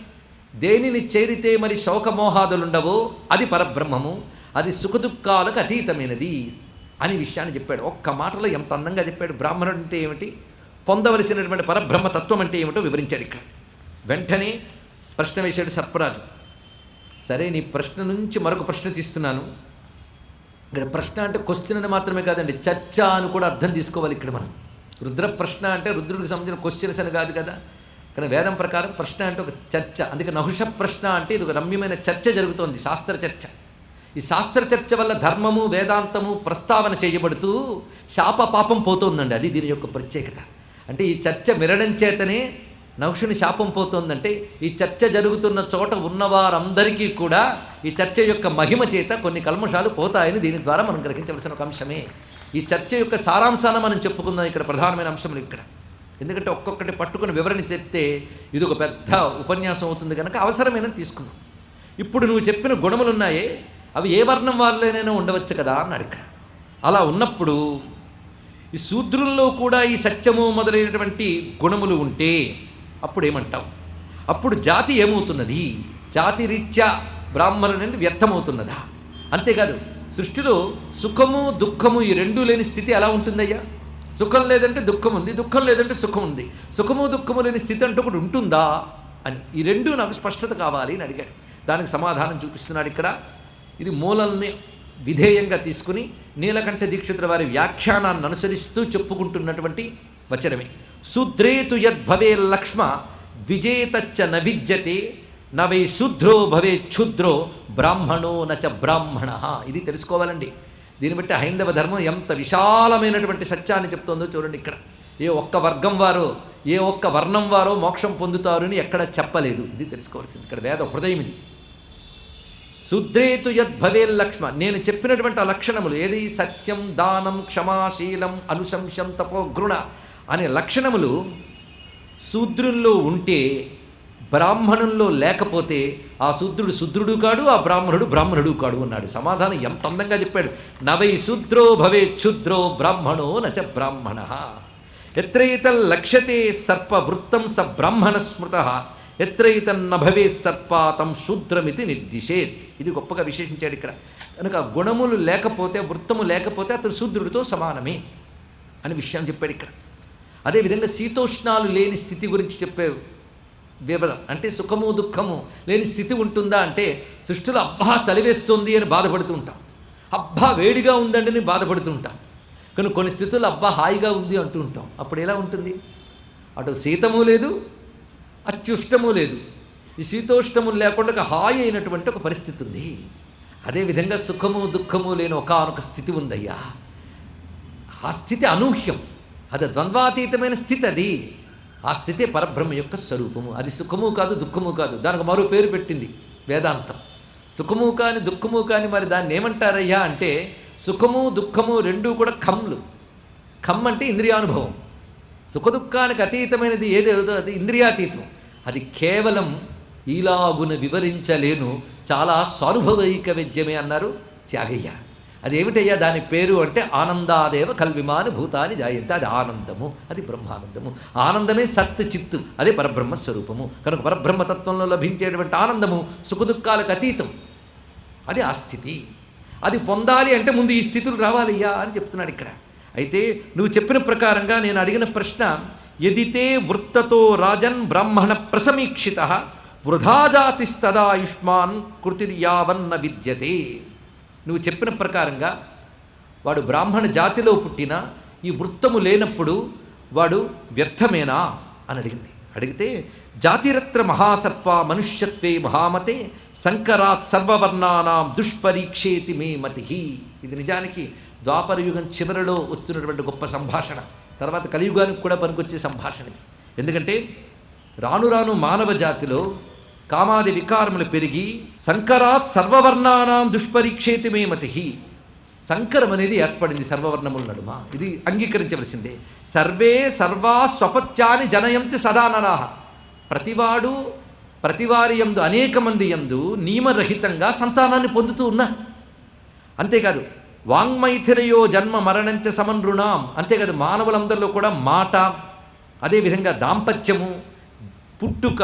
దేనిని చేరితే మరి శోకమోహాదులుండవో అది పరబ్రహ్మము, అది సుఖదుఖాలకు అతీతమైనది అని విషయాన్ని చెప్పాడు. ఒక్క మాటలో ఎంత అందంగా చెప్పాడు. బ్రాహ్మణుడు అంటే ఏమిటి, పొందవలసినటువంటి పరబ్రహ్మతత్వం అంటే ఏమిటో వివరించాడు ఇక్కడ. వెంటనే ప్రశ్న వేశాడు సర్పరాజు. సరే, నీ ప్రశ్న నుంచి మరొక ప్రశ్న తీస్తున్నాను. ఇక్కడ ప్రశ్న అంటే క్వశ్చన్ అని మాత్రమే కాదండి, చర్చ అని కూడా అర్థం తీసుకోవాలి ఇక్కడ మనం. రుద్ర ప్రశ్న అంటే రుద్రుడికి సంబంధించిన క్వశ్చన్స్ అని కాదు కదా. కానీ వేదం ప్రకారం ప్రశ్న అంటే ఒక చర్చ. అందుకే నహుష ప్రశ్న అంటే ఇది ఒక రమ్యమైన చర్చ జరుగుతోంది, శాస్త్ర చర్చ. ఈ శాస్త్ర చర్చ వల్ల ధర్మము వేదాంతము ప్రస్తావన చేయబడుతూ శాప పాపం పోతోందండి. అది దీని యొక్క ప్రత్యేకత. అంటే ఈ చర్చ వినడం చేతనే నహుషుని శాపం పోతోందంటే ఈ చర్చ జరుగుతున్న చోట ఉన్నవారందరికీ కూడా ఈ చర్చ యొక్క మహిమ చేత కొన్ని కల్మషాలు పోతాయని దీని ద్వారా మనం గ్రహించవలసిన ఒక అంశమే. ఈ చర్చ యొక్క సారాంశాన్ని మనం చెప్పుకుందాం ఇక్కడ, ప్రధానమైన అంశములు ఇక్కడ. ఎందుకంటే ఒక్కొక్కటి పట్టుకుని వివరణ చెప్తే ఇది ఒక పెద్ద ఉపన్యాసం అవుతుంది కనుక అవసరమైనది తీసుకుందాం. ఇప్పుడు నువ్వు చెప్పిన గుణములున్నాయే అవి ఏ వర్ణం వాళ్ళైనా ఉండవచ్చు కదా అన్నాడు ఇక్కడ. అలా ఉన్నప్పుడు ఈ శూద్రుల్లో కూడా ఈ సత్యము మొదలైనటువంటి గుణములు ఉంటే అప్పుడు ఏమంటావు? అప్పుడు జాతి ఏమవుతున్నది? జాతి రీత్యా బ్రాహ్మణుని వ్యర్థమవుతున్నదా? అంతేకాదు, సృష్టిలో సుఖము దుఃఖము ఈ రెండూ లేని స్థితి ఎలా ఉంటుందయ్యా? సుఖం లేదంటే దుఃఖం ఉంది, దుఃఖం లేదంటే సుఖం ఉంది. సుఖము దుఃఖము లేని స్థితి అంటూ ఒకటి ఉంటుందా అని ఈ రెండూ నాకు స్పష్టత కావాలి అని అడిగాడు. దానికి సమాధానం చూపిస్తున్నాడు ఇక్కడ. ఇది మూలల్ని విధేయంగా తీసుకుని నీలకంఠ దీక్షితుల వారి వ్యాఖ్యానాన్ని అనుసరిస్తూ చెప్పుకుంటున్నటువంటి వచనమే. శూద్రేతు యద్భవే లక్ష్మ ద్విజేతచ్చ న విద్యతే నవై శూద్రో భవే క్షుద్రో బ్రాహ్మణో నచ బ్రాహ్మణ. ఇది తెలుసుకోవాలండి. దీన్ని బట్టి హైందవ ధర్మం ఎంత విశాలమైనటువంటి సత్యాన్ని చెప్తోందో చూడండి ఇక్కడ. ఏ ఒక్క వర్గం వారో ఏ ఒక్క వర్ణం వారో మోక్షం పొందుతారు అని ఎక్కడ చెప్పలేదు. ఇది తెలుసుకోవాల్సింది ఇక్కడ వేద హృదయం ఇది. శూద్రేతు యద్భవే లక్ష్మ, నేను చెప్పినటువంటి ఆ లక్షణములు ఏది? సత్యం, దానం, క్షమాశీలం, అనుశంసం, తపో, గృణ అనే లక్షణములు శూద్రుల్లో ఉంటే బ్రాహ్మణుల్లో లేకపోతే ఆ శూద్రుడు శూద్రుడు కాడు, ఆ బ్రాహ్మణుడు బ్రాహ్మణుడు కాడు అన్నాడు. సమాధానం ఎంత అందంగా చెప్పాడు. నవై శూద్రో భవే క్షుద్రో బ్రాహ్మణో నచ బ్రాహ్మణ. ఎత్రైతల్ లక్ష్యతే సర్ప వృత్తం స బ్రాహ్మణ స్మృత ఎత్రైతన్న భవే సర్పాతం శూద్రమితి నిర్దిశేత్. ఇది గొప్పగా విశేషించాడు ఇక్కడ. కనుక గుణములు లేకపోతే వృత్తము లేకపోతే అతను శూద్రుడితో సమానమే అని విషయం చెప్పాడు ఇక్కడ. అదేవిధంగా శీతోష్ణాలు లేని స్థితి గురించి చెప్పే వివరం. అంటే సుఖము దుఃఖము లేని స్థితి ఉంటుందా అంటే సృష్టిలో అబ్బా చలివేస్తుంది అని బాధపడుతూ ఉంటాం, అబ్బా వేడిగా ఉందండి అని బాధపడుతూ ఉంటాం. కానీ కొన్ని స్థితుల్లో అబ్బా హాయిగా ఉంది అంటూ ఉంటాం. అప్పుడు ఎలా ఉంటుంది? అటు శీతము లేదు, అత్యుష్టము లేదు. ఈ శీతోష్టము లేకుండా ఒక హాయి అయినటువంటి ఒక పరిస్థితి ఉంది. అదేవిధంగా సుఖము దుఃఖము లేని ఒకానొక స్థితి ఉందయ్యా. ఆ స్థితి అనూహ్యం, అది ద్వంద్వాతీతమైన స్థితి. అది ఆ స్థితే పరబ్రహ్మ యొక్క స్వరూపము. అది సుఖము కాదు దుఃఖము కాదు. దానికి మరో పేరు పెట్టింది వేదాంతం. సుఖము కాని దుఃఖము కాని మరి దాన్ని ఏమంటారయ్యా అంటే సుఖము దుఃఖము రెండూ కూడా ఖమ్లు. ఖమ్ అంటే ఇంద్రియానుభవం. సుఖదుఖానికి అతీతమైనది ఏదేదో అది ఇంద్రియాతీతం. అది కేవలం ఈలాగున వివరించలేను, చాలా సానుభవైక విద్యమే అన్నారు త్యాగయ్య. అదేమిటయ్యా దాని పేరు అంటే ఆనందాదేవ కల్విమాని భూతాన్ని జాయంతే. అది ఆనందము, అది బ్రహ్మానందము. ఆనందమే సత్ చిత్తు, అదే పరబ్రహ్మ స్వరూపము. కనుక పరబ్రహ్మతత్వంలో లభించేటువంటి ఆనందము సుఖదుఖాలకు అతీతం. అది ఆ స్థితి. అది పొందాలి అంటే ముందు ఈ స్థితులు రావాలయ్యా అని చెప్తున్నాడు ఇక్కడ. అయితే నువ్వు చెప్పిన ప్రకారంగా నేను అడిగిన ప్రశ్న, యదితే వృత్తతో రాజన్ బ్రాహ్మణ ప్రసమీక్షిత వృధాజాతిస్తదాయుష్మాన్ కృతిర్యావన్న విద్యతే. నువ్వు చెప్పిన ప్రకారంగా వాడు బ్రాహ్మణ జాతిలో పుట్టిన ఈ వృత్తము లేనప్పుడు వాడు వ్యర్థమేనా అని అడిగితే జాతిరత్ర మహాసర్ప మనుష్యత్వే మహామతే సంకరాత్ సర్వవర్ణానాం దుష్పరీక్షేతి మే మతి. ఇది నిజానికి ద్వాపరయుగం చివరిలో వస్తున్నటువంటి గొప్ప సంభాషణ. తర్వాత కలియుగానికి కూడా పనికొచ్చే సంభాషణ ఇది. ఎందుకంటే రాను రాను మానవ జాతిలో కామాది వికారములు పెరిగి సంకరాత్ సర్వవర్ణానాం దుష్పరీక్షేతి మే మతి, సంకరం అనేది ఏర్పడింది సర్వవర్ణముల నడుమ. ఇది అంగీకరించవలసిందే. సర్వే సర్వా స్వపత్యాన్ని జనయంతి సదా నరాహ. ప్రతివారి యందు అనేక మంది యందు నియమరహితంగా సంతానాన్ని పొందుతూ ఉన్నారు. అంతేకాదు వాంగ్మైథిరయో జన్మ మరణంచ సమనృణాం. అంతేకాదు మానవులందరిలో కూడా మాట, అదేవిధంగా దాంపత్యము, పుట్టుక,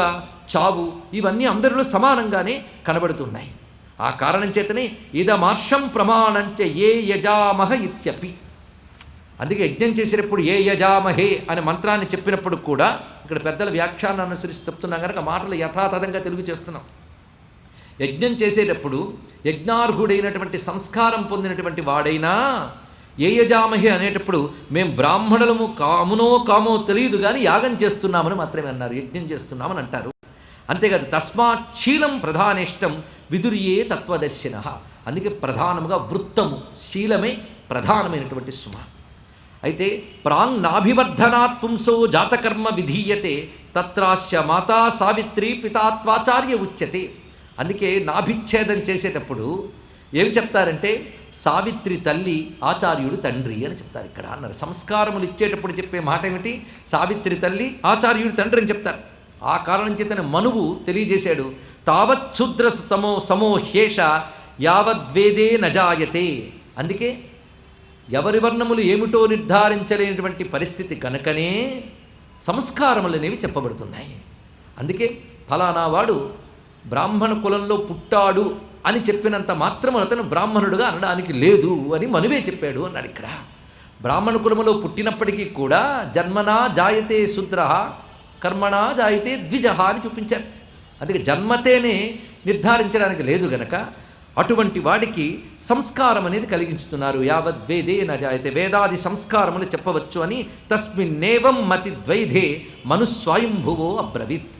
చావు ఇవన్నీ అందరిలో సమానంగానే కనబడుతున్నాయి. ఆ కారణం చేతనే ఇదమార్షం ప్రమాణంచ ఏ యజామహ ఇత్యపి. అందుకే యజ్ఞం చేసేటప్పుడు ఏ యజామహే అనే మంత్రాన్ని చెప్పినప్పుడు కూడా ఇక్కడ పెద్దల వ్యాఖ్యానాన్ని అనుసరించి చెప్తున్నాం కనుక మాటలు యథాతథంగా తెలుగు చేస్తున్నాం. యజ్ఞం చేసేటప్పుడు యజ్ఞార్హుడైనటువంటి సంస్కారం పొందినటువంటి వాడైనా ఏ యజామహే అనేటప్పుడు మేము బ్రాహ్మణులము కామో తెలియదు కానీ యాగం చేస్తున్నామని మాత్రమే అన్నారు, యజ్ఞం చేస్తున్నామని అంటారు. అంతేకాదు తస్మాత్ శీలం ప్రధానిష్టం విదుర్యే తత్వదర్శిన. అందుకే ప్రధానముగా వృత్తము, శీలమే ప్రధానమైనటువంటి సుమ. అయితే ప్రాంగ్ నాభివర్ధనాత్ పుంసో జాతకర్మ విధీయతే తత్రాస్య మాతా సావిత్రి పితాత్వాచార్య ఉచ్యతే. అందుకే నాభిచ్ఛేదం చేసేటప్పుడు ఏమి చెప్తారంటే సావిత్రి తల్లి, ఆచార్యుడు తండ్రి అని చెప్తారు ఇక్కడ అన్నారు. సంస్కారములు ఇచ్చేటప్పుడు చెప్పే మాట ఏమిటి? సావిత్రి తల్లి, ఆచార్యుడు తండ్రి అని చెప్తారు. ఆ కారణం చేతనే మనువు తెలియజేశాడు, తావచ్చుద్ర సమో హేష యావద్వేదే నజాయతే. అందుకే ఎవరి వర్ణములు ఏమిటో నిర్ధారించలేనటువంటి పరిస్థితి కనుకనే సంస్కారములు అనేవి చెప్పబడుతున్నాయి. అందుకే ఫలానా వాడు బ్రాహ్మణ కులంలో పుట్టాడు అని చెప్పినంత మాత్రము అతను బ్రాహ్మణుడుగా అనడానికి లేదు అని మనువే చెప్పాడు అన్నాడు ఇక్కడ. బ్రాహ్మణ కులములో పుట్టినప్పటికీ కూడా జన్మనా జాయతే శూద్ర కర్మణా జాయతే ద్విజ అని చూపించారు. అందుకే జన్మతేనే నిర్ధారించడానికి లేదు గనక అటువంటి వాడికి సంస్కారం అనేది కలిగించుతున్నారు. యావద్వేదే నజాయతే, వేదాది సంస్కారములు చెప్పవచ్చు అని తస్మిన్నేవం మతి ద్వైధే మనుస్వయంభువో అబ్రవీత్.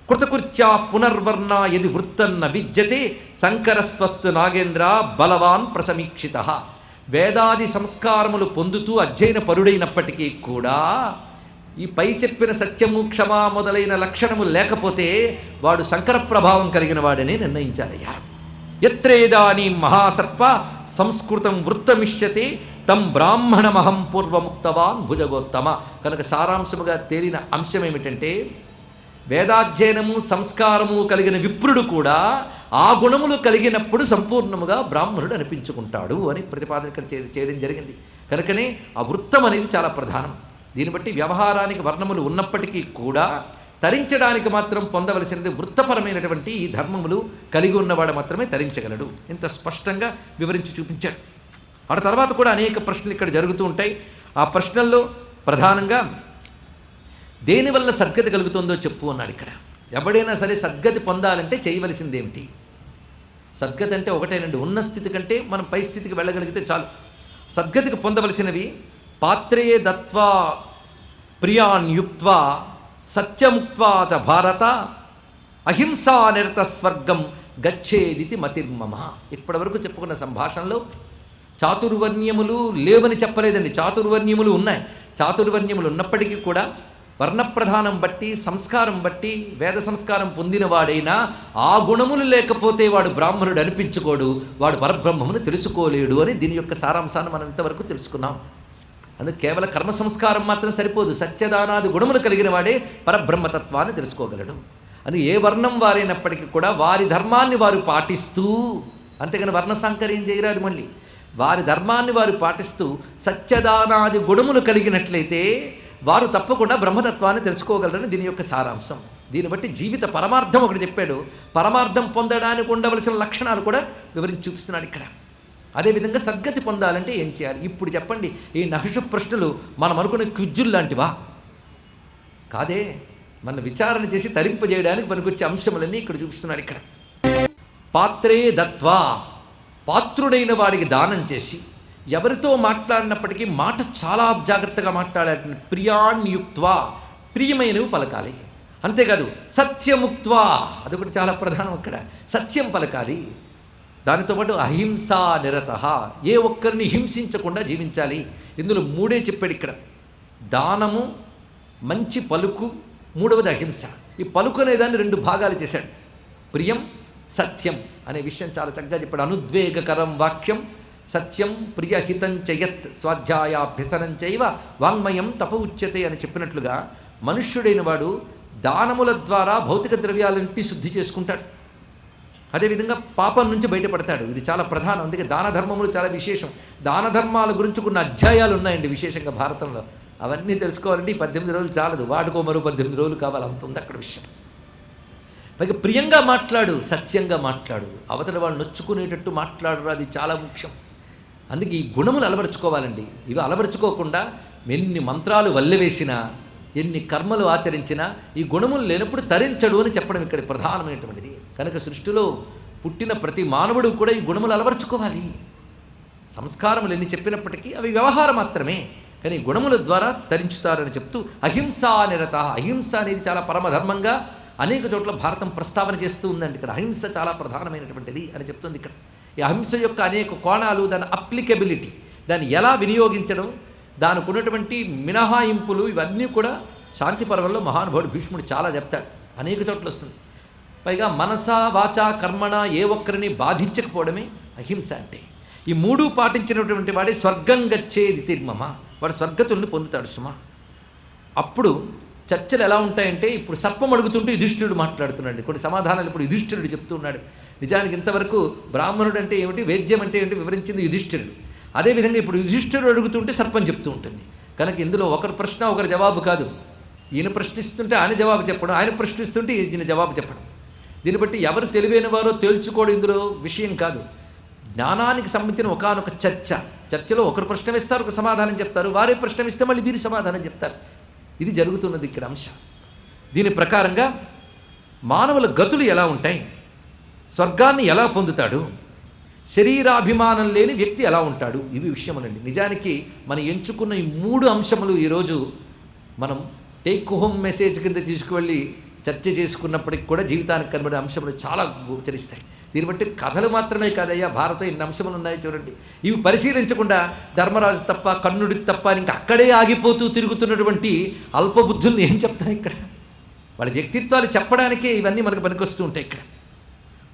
కృతకృత్యా పునర్వర్ణ యది వృత్తన్న విద్యతే శంకరస్వస్తు నాగేంద్ర బలవాన్ ప్రసమీక్షిత. వేదాది సంస్కారములు పొందుతూ అధ్యయన పరుడైనప్పటికీ కూడా ఈ పై చెప్పిన సత్యము, క్షమ మొదలైన లక్షణములు లేకపోతే వాడు శంకర ప్రభావం కలిగిన వాడని నిర్ణయించాలయ్యా. ఎత్రేదానీ మహాసర్ప సంస్కృతం వృత్తమిష్యతే తం బ్రాహ్మణమహం పూర్వముక్తవాన్ భుజగోత్తమ. కనుక సారాంశముగా తేలిన అంశం ఏమిటంటే వేదాధ్యయనము సంస్కారము కలిగిన విప్రుడు కూడా ఆ గుణములు కలిగినప్పుడు సంపూర్ణముగా బ్రాహ్మణుడు అనిపించుకుంటాడు అని ప్రతిపాదన ఇక్కడ చేయడం జరిగింది. కనుకనే ఆ వృత్తం అనేది చాలా ప్రధానం. దీన్ని బట్టి వ్యవహారానికి వర్ణములు ఉన్నప్పటికీ కూడా తరించడానికి మాత్రం పొందవలసినది వృత్తపరమైనటువంటి ఈ ధర్మములు కలిగి ఉన్నవాడు మాత్రమే తరించగలడు. ఇంత స్పష్టంగా వివరించి చూపించాడు. ఆ తర్వాత కూడా అనేక ప్రశ్నలు ఇక్కడ జరుగుతూ ఉంటాయి. ఆ ప్రశ్నల్లో ప్రధానంగా దేనివల్ల సద్గతి కలుగుతుందో చెప్పు అన్నాడు ఇక్కడ. ఎవడైనా సరే సద్గతి పొందాలంటే చేయవలసిందేమిటి? సద్గతి అంటే ఒకటేనండి, ఉన్న స్థితి కంటే మనం పై స్థితికి వెళ్ళగలిగితే చాలు. సద్గతికి పొందవలసినవి పాత్రే దత్వా ప్రియాన్ యుక్త్వా సత్యముక్త్వా చ భారత అహింసా నిరత స్వర్గం గచ్చేదితి మతిర్మమ. ఇప్పటి వరకు చెప్పుకున్న సంభాషణలో చాతుర్వర్ణ్యములు లేవని చెప్పలేదండి, చాతుర్వర్ణ్యములు ఉన్నాయి. చాతుర్వర్ణ్యములు ఉన్నప్పటికీ కూడా వర్ణప్రధానం బట్టి సంస్కారం బట్టి వేద సంస్కారం పొందినవాడైనా ఆ గుణములు లేకపోతే వాడు బ్రాహ్మణుడు అనిపించుకోడు, వాడు పరబ్రహ్మమును తెలుసుకోలేడు అని దీని యొక్క సారాంశాన్ని మనం ఇంతవరకు తెలుసుకున్నాం. అందుకే కేవలం కర్మ సంస్కారం మాత్రం సరిపోదు, సత్యదానాది గుణములు కలిగిన వాడే పరబ్రహ్మతత్వాన్ని తెలుసుకోగలడు. అది ఏ వర్ణం వారైనప్పటికీ కూడా వారి ధర్మాన్ని వారు పాటిస్తూ, అంతేగాని వర్ణ సాంకర్యం చేయరాదు. మళ్ళీ వారి ధర్మాన్ని వారు పాటిస్తూ సత్యదానాది గుణములు కలిగినట్లయితే వారు తప్పకుండా బ్రహ్మతత్వాన్ని తెలుసుకోగలరని దీని యొక్క సారాంశం. దీన్ని బట్టి జీవిత పరమార్థం ఒకటి చెప్పాడు, పరమార్థం పొందడానికి ఉండవలసిన లక్షణాలు కూడా వివరించి చూపిస్తున్నాడు ఇక్కడ. అదేవిధంగా సద్గతి పొందాలంటే ఏం చేయాలి? ఇప్పుడు చెప్పండి. ఈ నహషు ప్రశ్నలు మనం అనుకునే క్విజ్జులు లాంటివా? కాదే, మన విచారణ చేసి తరింపజేయడానికి పనికొచ్చే అంశములన్నీ ఇక్కడ చూపిస్తున్నాడు. ఇక్కడ పాత్రే దత్వా, పాత్రుడైన వాడికి దానం చేసి ఎవరితో మాట్లాడినప్పటికీ మాట చాలా జాగ్రత్తగా మాట్లాడాలి. ప్రియాన్యుక్త్వా, ప్రియమైనవి పలకాలి. అంతేకాదు సత్యముక్త్వా, అదొకటి చాలా ప్రధానం. అక్కడ సత్యం పలకాలి. దానితో పాటు అహింసా నిరత, ఏ ఒక్కరిని హింసించకుండా జీవించాలి. ఇందులో మూడే చెప్పాడు ఇక్కడ. దానము, మంచి పలుకు, మూడవది అహింస. ఈ పలుకు అనేదాన్ని రెండు భాగాలు చేశాడు. ప్రియం, సత్యం అనే విషయం చాలా చక్కగా చెప్పాడు. అనుద్వేగకరం వాక్యం సత్యం ప్రియహితం చయత్ స్వాధ్యాయాభ్యసనం చైవ వాంగ్మయం తప ఉచ్యతే అని చెప్పినట్లుగా మనుష్యుడైన వాడు దానముల ద్వారా భౌతిక ద్రవ్యాలన్నింటినీ శుద్ధి చేసుకుంటాడు. అదేవిధంగా పాపం నుంచి బయటపడతాడు. ఇది చాలా ప్రధానం. అందుకే దాన ధర్మములు చాలా విశేషం. దాన ధర్మాల గురించి కొన్ని అధ్యాయాలు ఉన్నాయండి విశేషంగా భారతంలో. అవన్నీ తెలుసుకోవాలంటే ఈ 18 రోజులు చాలదు, వాడుకో మరో 18 రోజులు కావాలి, అంత ఉంది అక్కడ విషయం. పైగా ప్రియంగా మాట్లాడు, సత్యంగా మాట్లాడు, అవతల వాళ్ళు నొచ్చుకునేటట్టు మాట్లాడు, అది చాలా ముఖ్యం. అందుకే ఈ గుణములు అలవరుచుకోవాలండి. ఇవి అలవరుచుకోకుండా ఎన్ని మంత్రాలు వల్లెవేసినా, ఎన్ని కర్మలు ఆచరించినా ఈ గుణములు లేనప్పుడు తరించడు అని చెప్పడం ఇక్కడ ప్రధానమైనటువంటిది. కనుక సృష్టిలో పుట్టిన ప్రతి మానవుడు కూడా ఈ గుణములు అలవరుచుకోవాలి. సంస్కారములు ఎన్ని చెప్పినప్పటికీ అవి వ్యవహారం మాత్రమే, కానీ గుణముల ద్వారా తరించుతారని చెప్తూ అహింసా నిరత. అహింస అనేది చాలా పరమధర్మంగా అనేక చోట్ల భారతం ప్రస్తావన చేస్తూ ఉందండి. ఇక్కడ అహింస చాలా ప్రధానమైనటువంటిది అని చెప్తుంది. ఇక్కడ ఈ అహింస యొక్క అనేక కోణాలు, దాని అప్లికబిలిటీ, దాన్ని ఎలా వినియోగించడం, దానికి ఉన్నటువంటి మినహాయింపులు, ఇవన్నీ కూడా శాంతి పర్వంలో మహానుభావుడు భీష్ముడు చాలా చెప్తాడు. అనేక చోట్ల వస్తుంది. పైగా మనస వాచ కర్మణ ఏ ఒక్కరిని బాధించకపోవడమే అహింస అంటే. ఈ మూడు పాటించినటువంటి వాడే స్వర్గం గచ్చేది తిర్మమ, వాడు స్వర్గతుల్ని పొందుతాడు సుమా. అప్పుడు చర్చలు ఎలా ఉంటాయంటే, ఇప్పుడు సర్పం అడుగుతుంటే యుధిష్ఠిరుడు మాట్లాడుతున్నాడు. కొన్ని సమాధానాలు ఇప్పుడు యుధిష్ఠిరుడు చెప్తూ ఉన్నాడు. నిజానికి ఇంతవరకు బ్రాహ్మణుడు అంటే ఏమిటి, వేద్యం అంటే ఏమిటి వివరించింది యుధిష్ఠిరుడు. అదేవిధంగా ఇప్పుడు యుధిష్ఠిరుడు అడుగుతుంటే సర్పం చెప్తూ ఉంటుంది. కనుక ఇందులో ఒకరి ప్రశ్న ఒకరి జవాబు కాదు. ఈయన ప్రశ్నిస్తుంటే ఆయన జవాబు చెప్పడం, ఆయన ప్రశ్నిస్తుంటే ఈయన జవాబు చెప్పడం. దీన్ని బట్టి ఎవరు తెలివైన వారో తేల్చుకోవడం ఇందులో విషయం కాదు. జ్ఞానానికి సంబంధించిన ఒకానొక చర్చలో ఒకరు ప్రశ్న వేస్తారు, ఒక సమాధానం చెప్తారు, వారే ప్రశ్న వేస్తే మళ్ళీ వీరి సమాధానం చెప్తారు. ఇది జరుగుతున్నది ఇక్కడ అంశం. దీని ప్రకారంగా మానవుల గతులు ఎలా ఉంటాయి, స్వర్గాన్ని ఎలా పొందుతాడు, శరీరాభిమానం లేని వ్యక్తి ఎలా ఉంటాడు, ఇవి విషయములండి. నిజానికి మనం ఎంచుకున్న ఈ 3 అంశములు ఈరోజు మనం టేక్ హోమ్ మెసేజ్ కింద తీసుకువెళ్ళి చర్చ చేసుకున్నప్పటికి కూడా జీవితానికి కనబడే అంశములు చాలా గోచరిస్తాయి. దీన్ని బట్టి కథలు మాత్రమే కాదయ్యా, భారతం ఎన్ని అంశములు ఉన్నాయి చూడండి. ఇవి పరిశీలించకుండా ధర్మరాజు తప్ప, కర్ణుడికి తప్ప ఇంకా అక్కడే ఆగిపోతూ తిరుగుతున్నటువంటి అల్పబుద్ధుల్ని ఏం చెప్తాయి ఇక్కడ? వాళ్ళ వ్యక్తిత్వాలు చెప్పడానికే ఇవన్నీ మనకు పనికొస్తూ ఉంటాయి ఇక్కడ.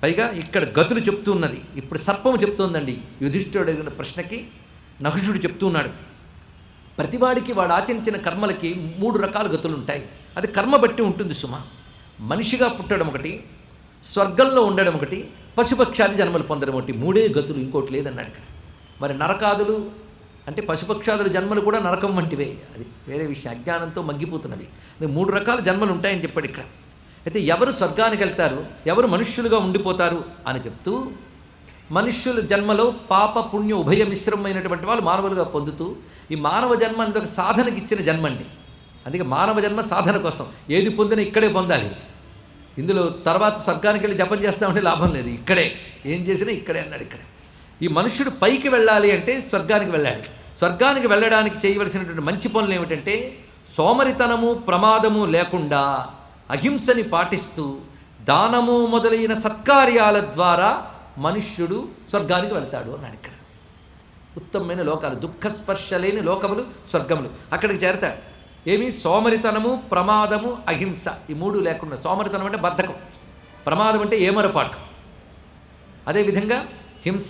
పైగా ఇక్కడ గతులు చెప్తూ ఉన్నది. ఇప్పుడు సర్పము చెప్తోందండి. యుధిష్ఠిరుడు అడిగిన ప్రశ్నకి నహుషుడు చెప్తూ ఉన్నాడు. ప్రతివాడికి వాడు ఆచరించిన కర్మలకి 3 రకాల గతులు ఉంటాయి. అది కర్మ బట్టి ఉంటుంది సుమ. మనిషిగా పుట్టడం ఒకటి, స్వర్గంలో ఉండడం ఒకటి, పశుపక్షాది జన్మలు పొందడం ఒకటి. 3 గతులు, ఇంకోటి లేదన్నాడు ఇక్కడ. మరి నరకాదులు అంటే పశుపక్షాదుల జన్మలు కూడా నరకం వంటివే, అది వేరే విషయం, అజ్ఞానంతో మగ్గిపోతున్నవి. 3 రకాల జన్మలు ఉంటాయని చెప్పాడు ఇక్కడ. అయితే ఎవరు స్వర్గానికి వెళ్తారు, ఎవరు మనుష్యులుగా ఉండిపోతారు అని చెప్తూ, మనుష్యుల జన్మలో పాప పుణ్య ఉభయ మిశ్రమైనటువంటి వాళ్ళు మానవులుగా పొందుతూ, ఈ మానవ జన్మ అనేది ఒక సాధనకి ఇచ్చిన జన్మ అండి. అందుకే మానవ జన్మ సాధన కోసం, ఏది పొందినా ఇక్కడే పొందాలి. ఇందులో తర్వాత స్వర్గానికి వెళ్ళి జపం చేస్తామంటే లాభం లేదు, ఇక్కడే ఏం చేసినా ఇక్కడే అన్నాడు. ఇక్కడ ఈ మనుష్యుడు పైకి వెళ్ళాలి అంటే స్వర్గానికి వెళ్ళాలి. స్వర్గానికి వెళ్ళడానికి చేయవలసినటువంటి మంచి పనులు ఏమిటంటే, సోమరితనము ప్రమాదము లేకుండా అహింసని పాటిస్తూ దానము మొదలైన సత్కార్యాల ద్వారా మనుష్యుడు స్వర్గానికి వెళ్తాడు అన్నాడు ఇక్కడ. ఉత్తమమైన లోకాలు, దుఃఖస్పర్శ లేని లోకములు, స్వర్గములు, అక్కడికి చేరతాడు. ఏమి? సోమరితనము, ప్రమాదము, అహింస, ఈ 3 లేకుండా. సోమరితనం అంటే బద్ధకం, ప్రమాదం అంటే ఏమరపాటు, అదేవిధంగా హింస.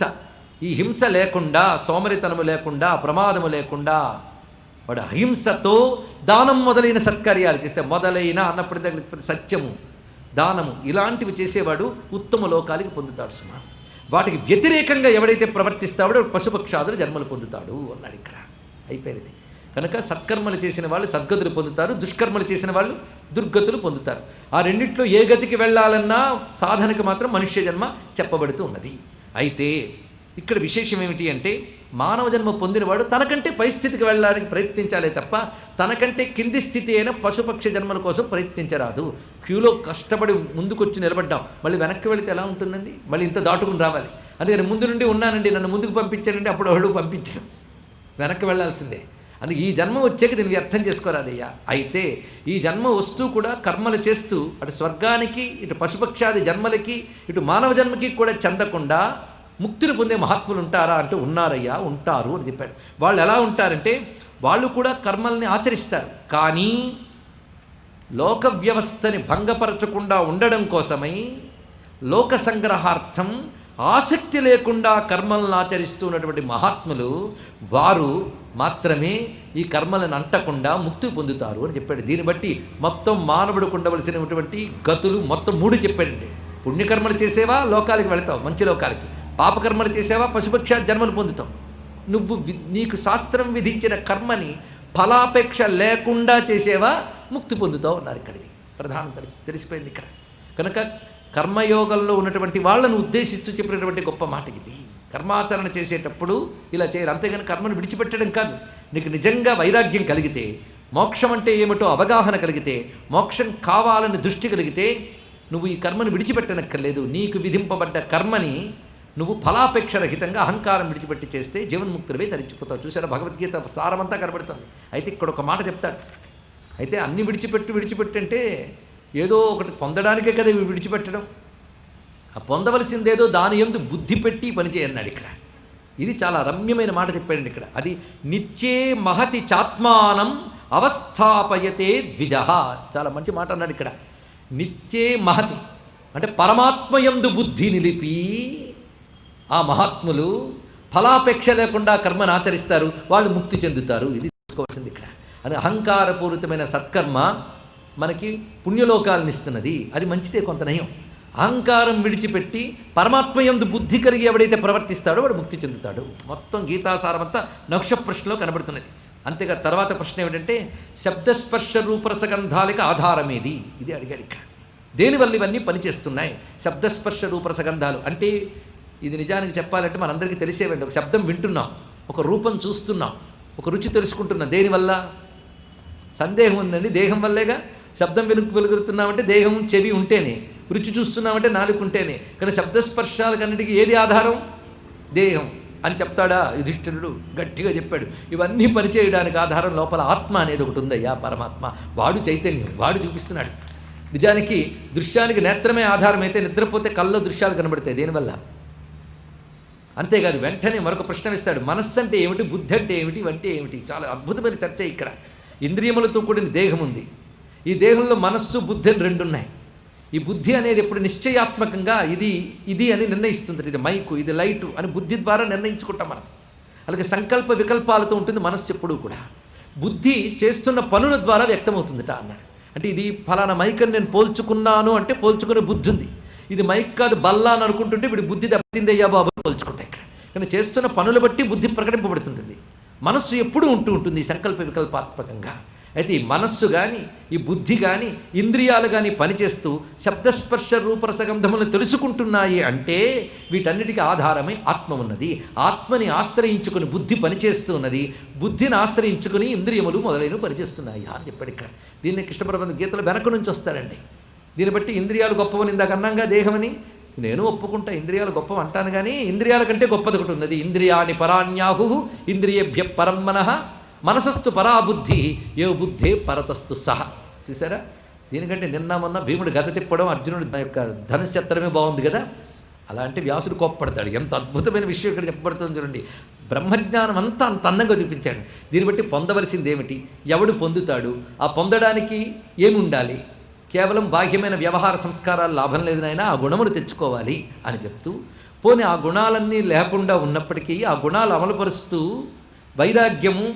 ఈ హింస లేకుండా, సోమరితనము లేకుండా, ప్రమాదము లేకుండా వాడు అహింసతో దానం మొదలైన సత్కార్యాలు చేస్తే, మొదలైన అన్నప్పుడు దగ్గర సత్యము, దానము ఇలాంటివి చేసేవాడు ఉత్తమ లోకాలకి పొందుతాడు సుమా. వాటికి వ్యతిరేకంగా ఎవడైతే ప్రవర్తిస్తాడో పశుపక్షాదులు జన్మలు పొందుతాడు అన్నాడు ఇక్కడ. అయిపోయింది. కనుక సత్కర్మలు చేసిన వాళ్ళు సద్గతులు పొందుతారు, దుష్కర్మలు చేసిన వాళ్ళు దుర్గతులు పొందుతారు. ఆ రెండిట్లో ఏ గతికి వెళ్ళాలన్నా సాధనకు మాత్రం మనుష్య జన్మ చెప్పబడుతూ ఉన్నది. అయితే ఇక్కడ విశేషం ఏమిటి అంటే, మానవ జన్మ పొందినవాడు తనకంటే పై స్థితికి వెళ్ళడానికి ప్రయత్నించాలే తప్ప తనకంటే కింది స్థితి అయిన పశుపక్ష జన్మల కోసం ప్రయత్నించరాదు. క్యూలో కష్టపడి ముందుకొచ్చి నిలబడ్డాం, మళ్ళీ వెనక్కి వెళితే ఎలా ఉంటుందండి? మళ్ళీ ఇంత దాటుకుని రావాలి. అందుకని ముందు నుండి ఉన్నానండి, నన్ను ముందుకు పంపించానండి, అప్పుడు అడుగు పంపించాను, వెనక్కి వెళ్ళాల్సిందే. అందుకే ఈ జన్మ వచ్చాక దీన్ని అర్థం చేసుకోరాదయ్యా. అయితే ఈ జన్మ వస్తూ కూడా కర్మలు చేస్తూ అటు స్వర్గానికి, ఇటు పశుపక్షాది జన్మలకి, ఇటు మానవ జన్మకి కూడా చెందకుండా ముక్తిని పొందే మహాత్ములు ఉంటారా అంటే ఉన్నారయ్యా, ఉంటారు అని చెప్పాడు. వాళ్ళు ఎలా ఉంటారంటే, వాళ్ళు కూడా కర్మల్ని ఆచరిస్తారు, కానీ లోక వ్యవస్థని భంగపరచకుండా ఉండడం కోసమై లోక సంగ్రహార్థం ఆసక్తి లేకుండా కర్మలను ఆచరిస్తున్నటువంటి మహాత్ములు వారు మాత్రమే ఈ కర్మలను అంటకుండా ముక్తి పొందుతారు అని చెప్పాడు. దీన్ని బట్టి మొత్తం మానవుడికి ఉండవలసినటువంటి గతులు మొత్తం 3 చెప్పాడండి. పుణ్యకర్మలు చేసేవా లోకాలకి వెళతావు, మంచి లోకాలకి. పాపకర్మలు చేసేవా పశుపక్ష జన్మలు పొందుతావు. నువ్వు నీకు శాస్త్రం విధించిన కర్మని ఫలాపేక్ష లేకుండా చేసేవా ముక్తి పొందుతావు అన్నారు. ఇక్కడిది ప్రధానం తెలిసిపోయింది ఇక్కడ. కనుక కర్మయోగంలో ఉన్నటువంటి వాళ్ళను ఉద్దేశిస్తూ చెప్పినటువంటి గొప్ప మాట ఇది. కర్మాచరణ చేసేటప్పుడు ఇలా చేయాలి. అంతేగాని కర్మను విడిచిపెట్టడం కాదు. నీకు నిజంగా వైరాగ్యం కలిగితే, మోక్షం అంటే ఏమిటో అవగాహన కలిగితే, మోక్షం కావాలని దృష్టి కలిగితే నువ్వు ఈ కర్మను విడిచిపెట్టనక్కర్లేదు. నీకు విధింపబడ్డ కర్మని నువ్వు ఫలాపేక్ష రహితంగా అహంకారం విడిచిపెట్టి చేస్తే జీవన్ముక్తులవే తరించిపోతావు. చూసారా, భగవద్గీత సారమంతా కనబడుతుంది. అయితే ఇక్కడ ఒక మాట చెప్తాడు. అయితే అన్ని విడిచిపెట్టు అంటే ఏదో ఒకటి పొందడానికే కదా ఇవి విడిచిపెట్టడం. ఆ పొందవలసిందేదో దాని యందు బుద్ధి పెట్టి పనిచేయన్నాడు ఇక్కడ. ఇది చాలా రమ్యమైన మాట చెప్పాడండి ఇక్కడ. అది నిత్యే మహతి చాత్మానం అవస్థాపయతే ద్విజ. చాలా మంచి మాట అన్నాడు ఇక్కడ. నిత్యే మహతి అంటే పరమాత్మయందు బుద్ధి నిలిపి ఆ మహాత్ములు ఫలాపేక్ష లేకుండా కర్మను ఆచరిస్తారు, వాళ్ళు ముక్తి చెందుతారు. ఇది తెలుసుకోవాల్సింది ఇక్కడ. అని అహంకారపూరితమైన సత్కర్మ మనకి పుణ్యలోకాలను ఇస్తున్నది. అది మంచిదే, కొంత నయం. అహంకారం విడిచిపెట్టి పరమాత్మయందు బుద్ధి కలిగి ఎవడైతే ప్రవర్తిస్తాడో వాడు ముక్తి చెందుతాడు. మొత్తం గీతాసారమంతా నక్ష ప్రశ్నలో కనబడుతున్నది. అంతేగా తర్వాత ప్రశ్న ఏమిటంటే శబ్దస్పర్శ రూపరసగంధాలకి ఆధారమేది? ఇది అడిగాడు ఇక్కడ. దేనివల్ల ఇవన్నీ పనిచేస్తున్నాయి? శబ్దస్పర్శ రూపరసగంధాలు అంటే ఇది నిజానికి చెప్పాలంటే మనందరికీ తెలిసేవండి. ఒక శబ్దం వింటున్నాం, ఒక రూపం చూస్తున్నాం, ఒక రుచి తెలుసుకుంటున్నాం. దేనివల్ల? సందేహం ఉందండి, దేహం వల్లేగా. శబ్దం వెలుగుతున్నామంటే దేహం చెవి ఉంటేనే, రుచి చూస్తున్నామంటే నాలుగు ఉంటేనే. కానీ శబ్దస్పర్శాలకన్నిటికీ ఏది ఆధారం? దేహం అని చెప్తాడా యుధిష్ఠిరుడు? గట్టిగా చెప్పాడు. ఇవన్నీ పనిచేయడానికి ఆధారం లోపల ఆత్మ అనేది ఒకటి ఉందయ్యా, పరమాత్మ. వాడు చైతన్యం, వాడు చూపిస్తున్నాడు. నిజానికి దృశ్యానికి నేత్రమే ఆధారం అయితే నిద్రపోతే కళ్ళలో దృశ్యాలు కనబడతాయి. దేనివల్ల? అంతేకాదు వెంటనే మరొక ప్రశ్న వేస్తాడు. మనస్సు అంటే ఏమిటి, బుద్ధి అంటే ఏమిటి, ఇవంటే ఏమిటి? చాలా అద్భుతమైన చర్చ ఇక్కడ. ఇంద్రియములతో కూడిన దేహం ఉంది. ఈ దేహంలో మనస్సు బుద్ధి అని 2 ఉన్నాయి. ఈ బుద్ధి అనేది ఎప్పుడు నిశ్చయాత్మకంగా ఇది అని నిర్ణయిస్తుంది. ఇది మైకు, ఇది లైటు అని బుద్ధి ద్వారా నిర్ణయించుకుంటాం మనం. అలాగే సంకల్ప వికల్పాలతో ఉంటుంది మనస్సు ఎప్పుడూ కూడా. బుద్ధి చేస్తున్న పనుల ద్వారా వ్యక్తమవుతుందిట అన్నాడు. అంటే ఇది ఫలానా మైక్ అని నేను పోల్చుకున్నాను అంటే పోల్చుకునే బుద్ధి ఉంది. ఇది మైక్ కాదు బల్ల అని అనుకుంటుంటే వీడి బుద్ధి దెబ్బతిందయ్యా బాబు పోల్చుకుంటాయి ఇక్కడ. కానీ చేస్తున్న పనులు బట్టి బుద్ధి ప్రకటింపబడుతుంటుంది. మనస్సు ఎప్పుడూ ఉంటుంది సంకల్ప వికల్పాత్మకంగా. అయితే ఈ మనస్సు కానీ ఈ బుద్ధి కానీ ఇంద్రియాలు కానీ పనిచేస్తూ శబ్దస్పర్శ రూపరసగంధములను తెలుసుకుంటున్నాయి అంటే వీటన్నిటికీ ఆధారమై ఆత్మ ఉన్నది. ఆత్మని ఆశ్రయించుకుని బుద్ధి పనిచేస్తూ ఉన్నది. బుద్ధిని ఆశ్రయించుకుని ఇంద్రియములు మొదలైనవి పనిచేస్తున్నాయి అని చెప్పాడు ఇక్కడ. దీన్ని కృష్ణ పరమాత్మ గీతలో వెనక నుంచి వస్తాడండి. దీన్ని బట్టి ఇంద్రియాలు గొప్పవని ఇందాక అన్నాగా, దేహమని నేను ఒప్పుకుంటా, ఇంద్రియాలు గొప్పవి అంటాను. కానీ ఇంద్రియాల కంటే గొప్పది ఒకటి ఉన్నది. ఇంద్రియాని పరాణ్యాహు ఇంద్రియభ్య పరం మనః మనసస్తు పరాబుద్ధి ఏ బుద్ధే పరతస్తు సహ. చూసారా, దీనికంటే నిన్న మొన్న భీముడు గద తిప్పడం, అర్జునుడు యొక్క ధనుస్సు ఎత్తడమే బాగుంది కదా. అలా అంటే వ్యాసుడు కోప్పడతాడు. ఎంత అద్భుతమైన విషయం ఇక్కడ చెప్పబడుతుంది చూడండి. బ్రహ్మజ్ఞానం అంతా అంత అందంగా చూపించాడు. దీన్ని బట్టి పొందవలసింది ఏమిటి, ఎవడు పొందుతాడు, ఆ పొందడానికి ఏమి ఉండాలి? కేవలం బాహ్యమైన వ్యవహార సంస్కారాలు లాభం లేదు నాయనా, ఆ గుణములు తెచ్చుకోవాలి అని చెప్తూ, పోనీ ఆ గుణాలన్నీ లేకుండా ఉన్నప్పటికీ ఆ గుణాలు అమలుపరుస్తూ వైరాగ్యము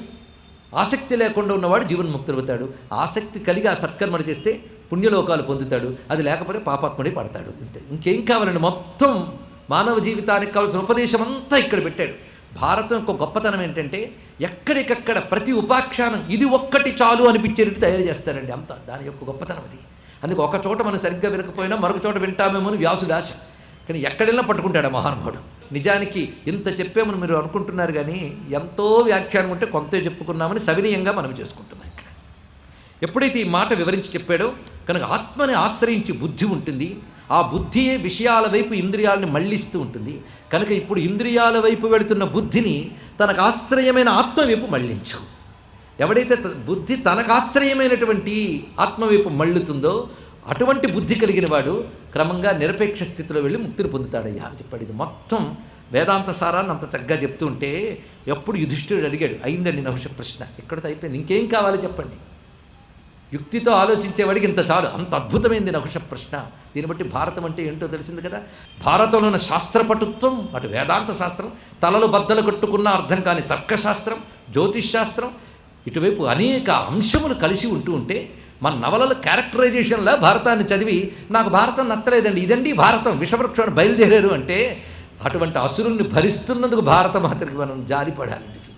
ఆసక్తి లేకుండా ఉన్నవాడు జీవన్ముక్తుడు అవుతాడు. ఆసక్తి కలిగి ఆ సత్కర్మలు చేస్తే పుణ్యలోకాలు పొందుతాడు. అది లేకపోతే పాపాత్ముడి పడతాడు. అంతే, ఇంకేం కావాలండి? మొత్తం మానవ జీవితానికి కావాల్సిన ఉపదేశం అంతా ఇక్కడ పెట్టాడు. భారతం యొక్క గొప్పతనం ఏంటంటే ఎక్కడికక్కడ ప్రతి ఉపాఖ్యానం ఇది ఒక్కటి చాలు అనిపించేటట్టు తయారు చేస్తారండి. అంతా దాని యొక్క గొప్పతనం అది. అందుకే ఒక చోట మనం సరిగ్గా వినకపోయినా మరొక చోట వింటామేమో అని వ్యాసుడు ఆశ. కానీ ఎక్కడెళ్ళినా పట్టుకుంటాడు ఆ మహానుభావుడు. నిజానికి ఇంత చెప్పామని మీరు అనుకుంటున్నారు, కానీ ఎంతో వ్యాఖ్యానం ఉంటే కొంతే చెప్పుకున్నామని సవినయంగా మనం చేసుకుంటున్నాం ఇక్కడ. ఎప్పుడైతే ఈ మాట వివరించి చెప్పాడో కనుక ఆత్మని ఆశ్రయించి బుద్ధి ఉంటుంది. ఆ బుద్ధియే విషయాల వైపు ఇంద్రియాలని మళ్ళిస్తూ ఉంటుంది. కనుక ఇప్పుడు ఇంద్రియాల వైపు వెళుతున్న బుద్ధిని తనకు ఆశ్రయమైన ఆత్మ వైపు మళ్ళించు. ఎవడైతే బుద్ధి తనకు ఆశ్రయమైనటువంటి ఆత్మవైపు మళ్ళుతుందో అటువంటి బుద్ధి కలిగిన వాడు క్రమంగా నిరపేక్ష స్థితిలో వెళ్ళి ముక్తిని పొందుతాడయ్యా అని చెప్పాడు. ఇది మొత్తం వేదాంత సారాన్ని అంత చక్కగా చెప్తూ ఉంటే ఎప్పుడు యుధిష్ఠిరుడు అడిగాడు, అయిందండి నహుష ప్రశ్న, ఇక్కడితో అయిపోయింది, ఇంకేం కావాలి చెప్పండి. యుక్తితో ఆలోచించేవాడికి ఇంత చాలు. అంత అద్భుతమైంది నకుష ప్రశ్న. దీన్ని బట్టి భారతం అంటే ఏంటో తెలిసింది కదా. భారతంలో ఉన్న శాస్త్రపటుత్వం, అటు వేదాంత శాస్త్రం, తలలు బద్దలు కట్టుకున్న అర్థం కాని తర్కశాస్త్రం, జ్యోతిష్ శాస్త్రం, ఇటువైపు అనేక అంశములు కలిసి ఉంటే మన నవలల క్యారెక్టరైజేషన్లా భారతాన్ని చదివి నాకు భారతం నచ్చలేదండి, ఇదండి భారతం, విషవృక్షాన్ని బయలుదేరారు అంటే అటువంటి అసురుల్ని భరిస్తున్నందుకు భారత మాతకి మనం జాలిపడాలండి.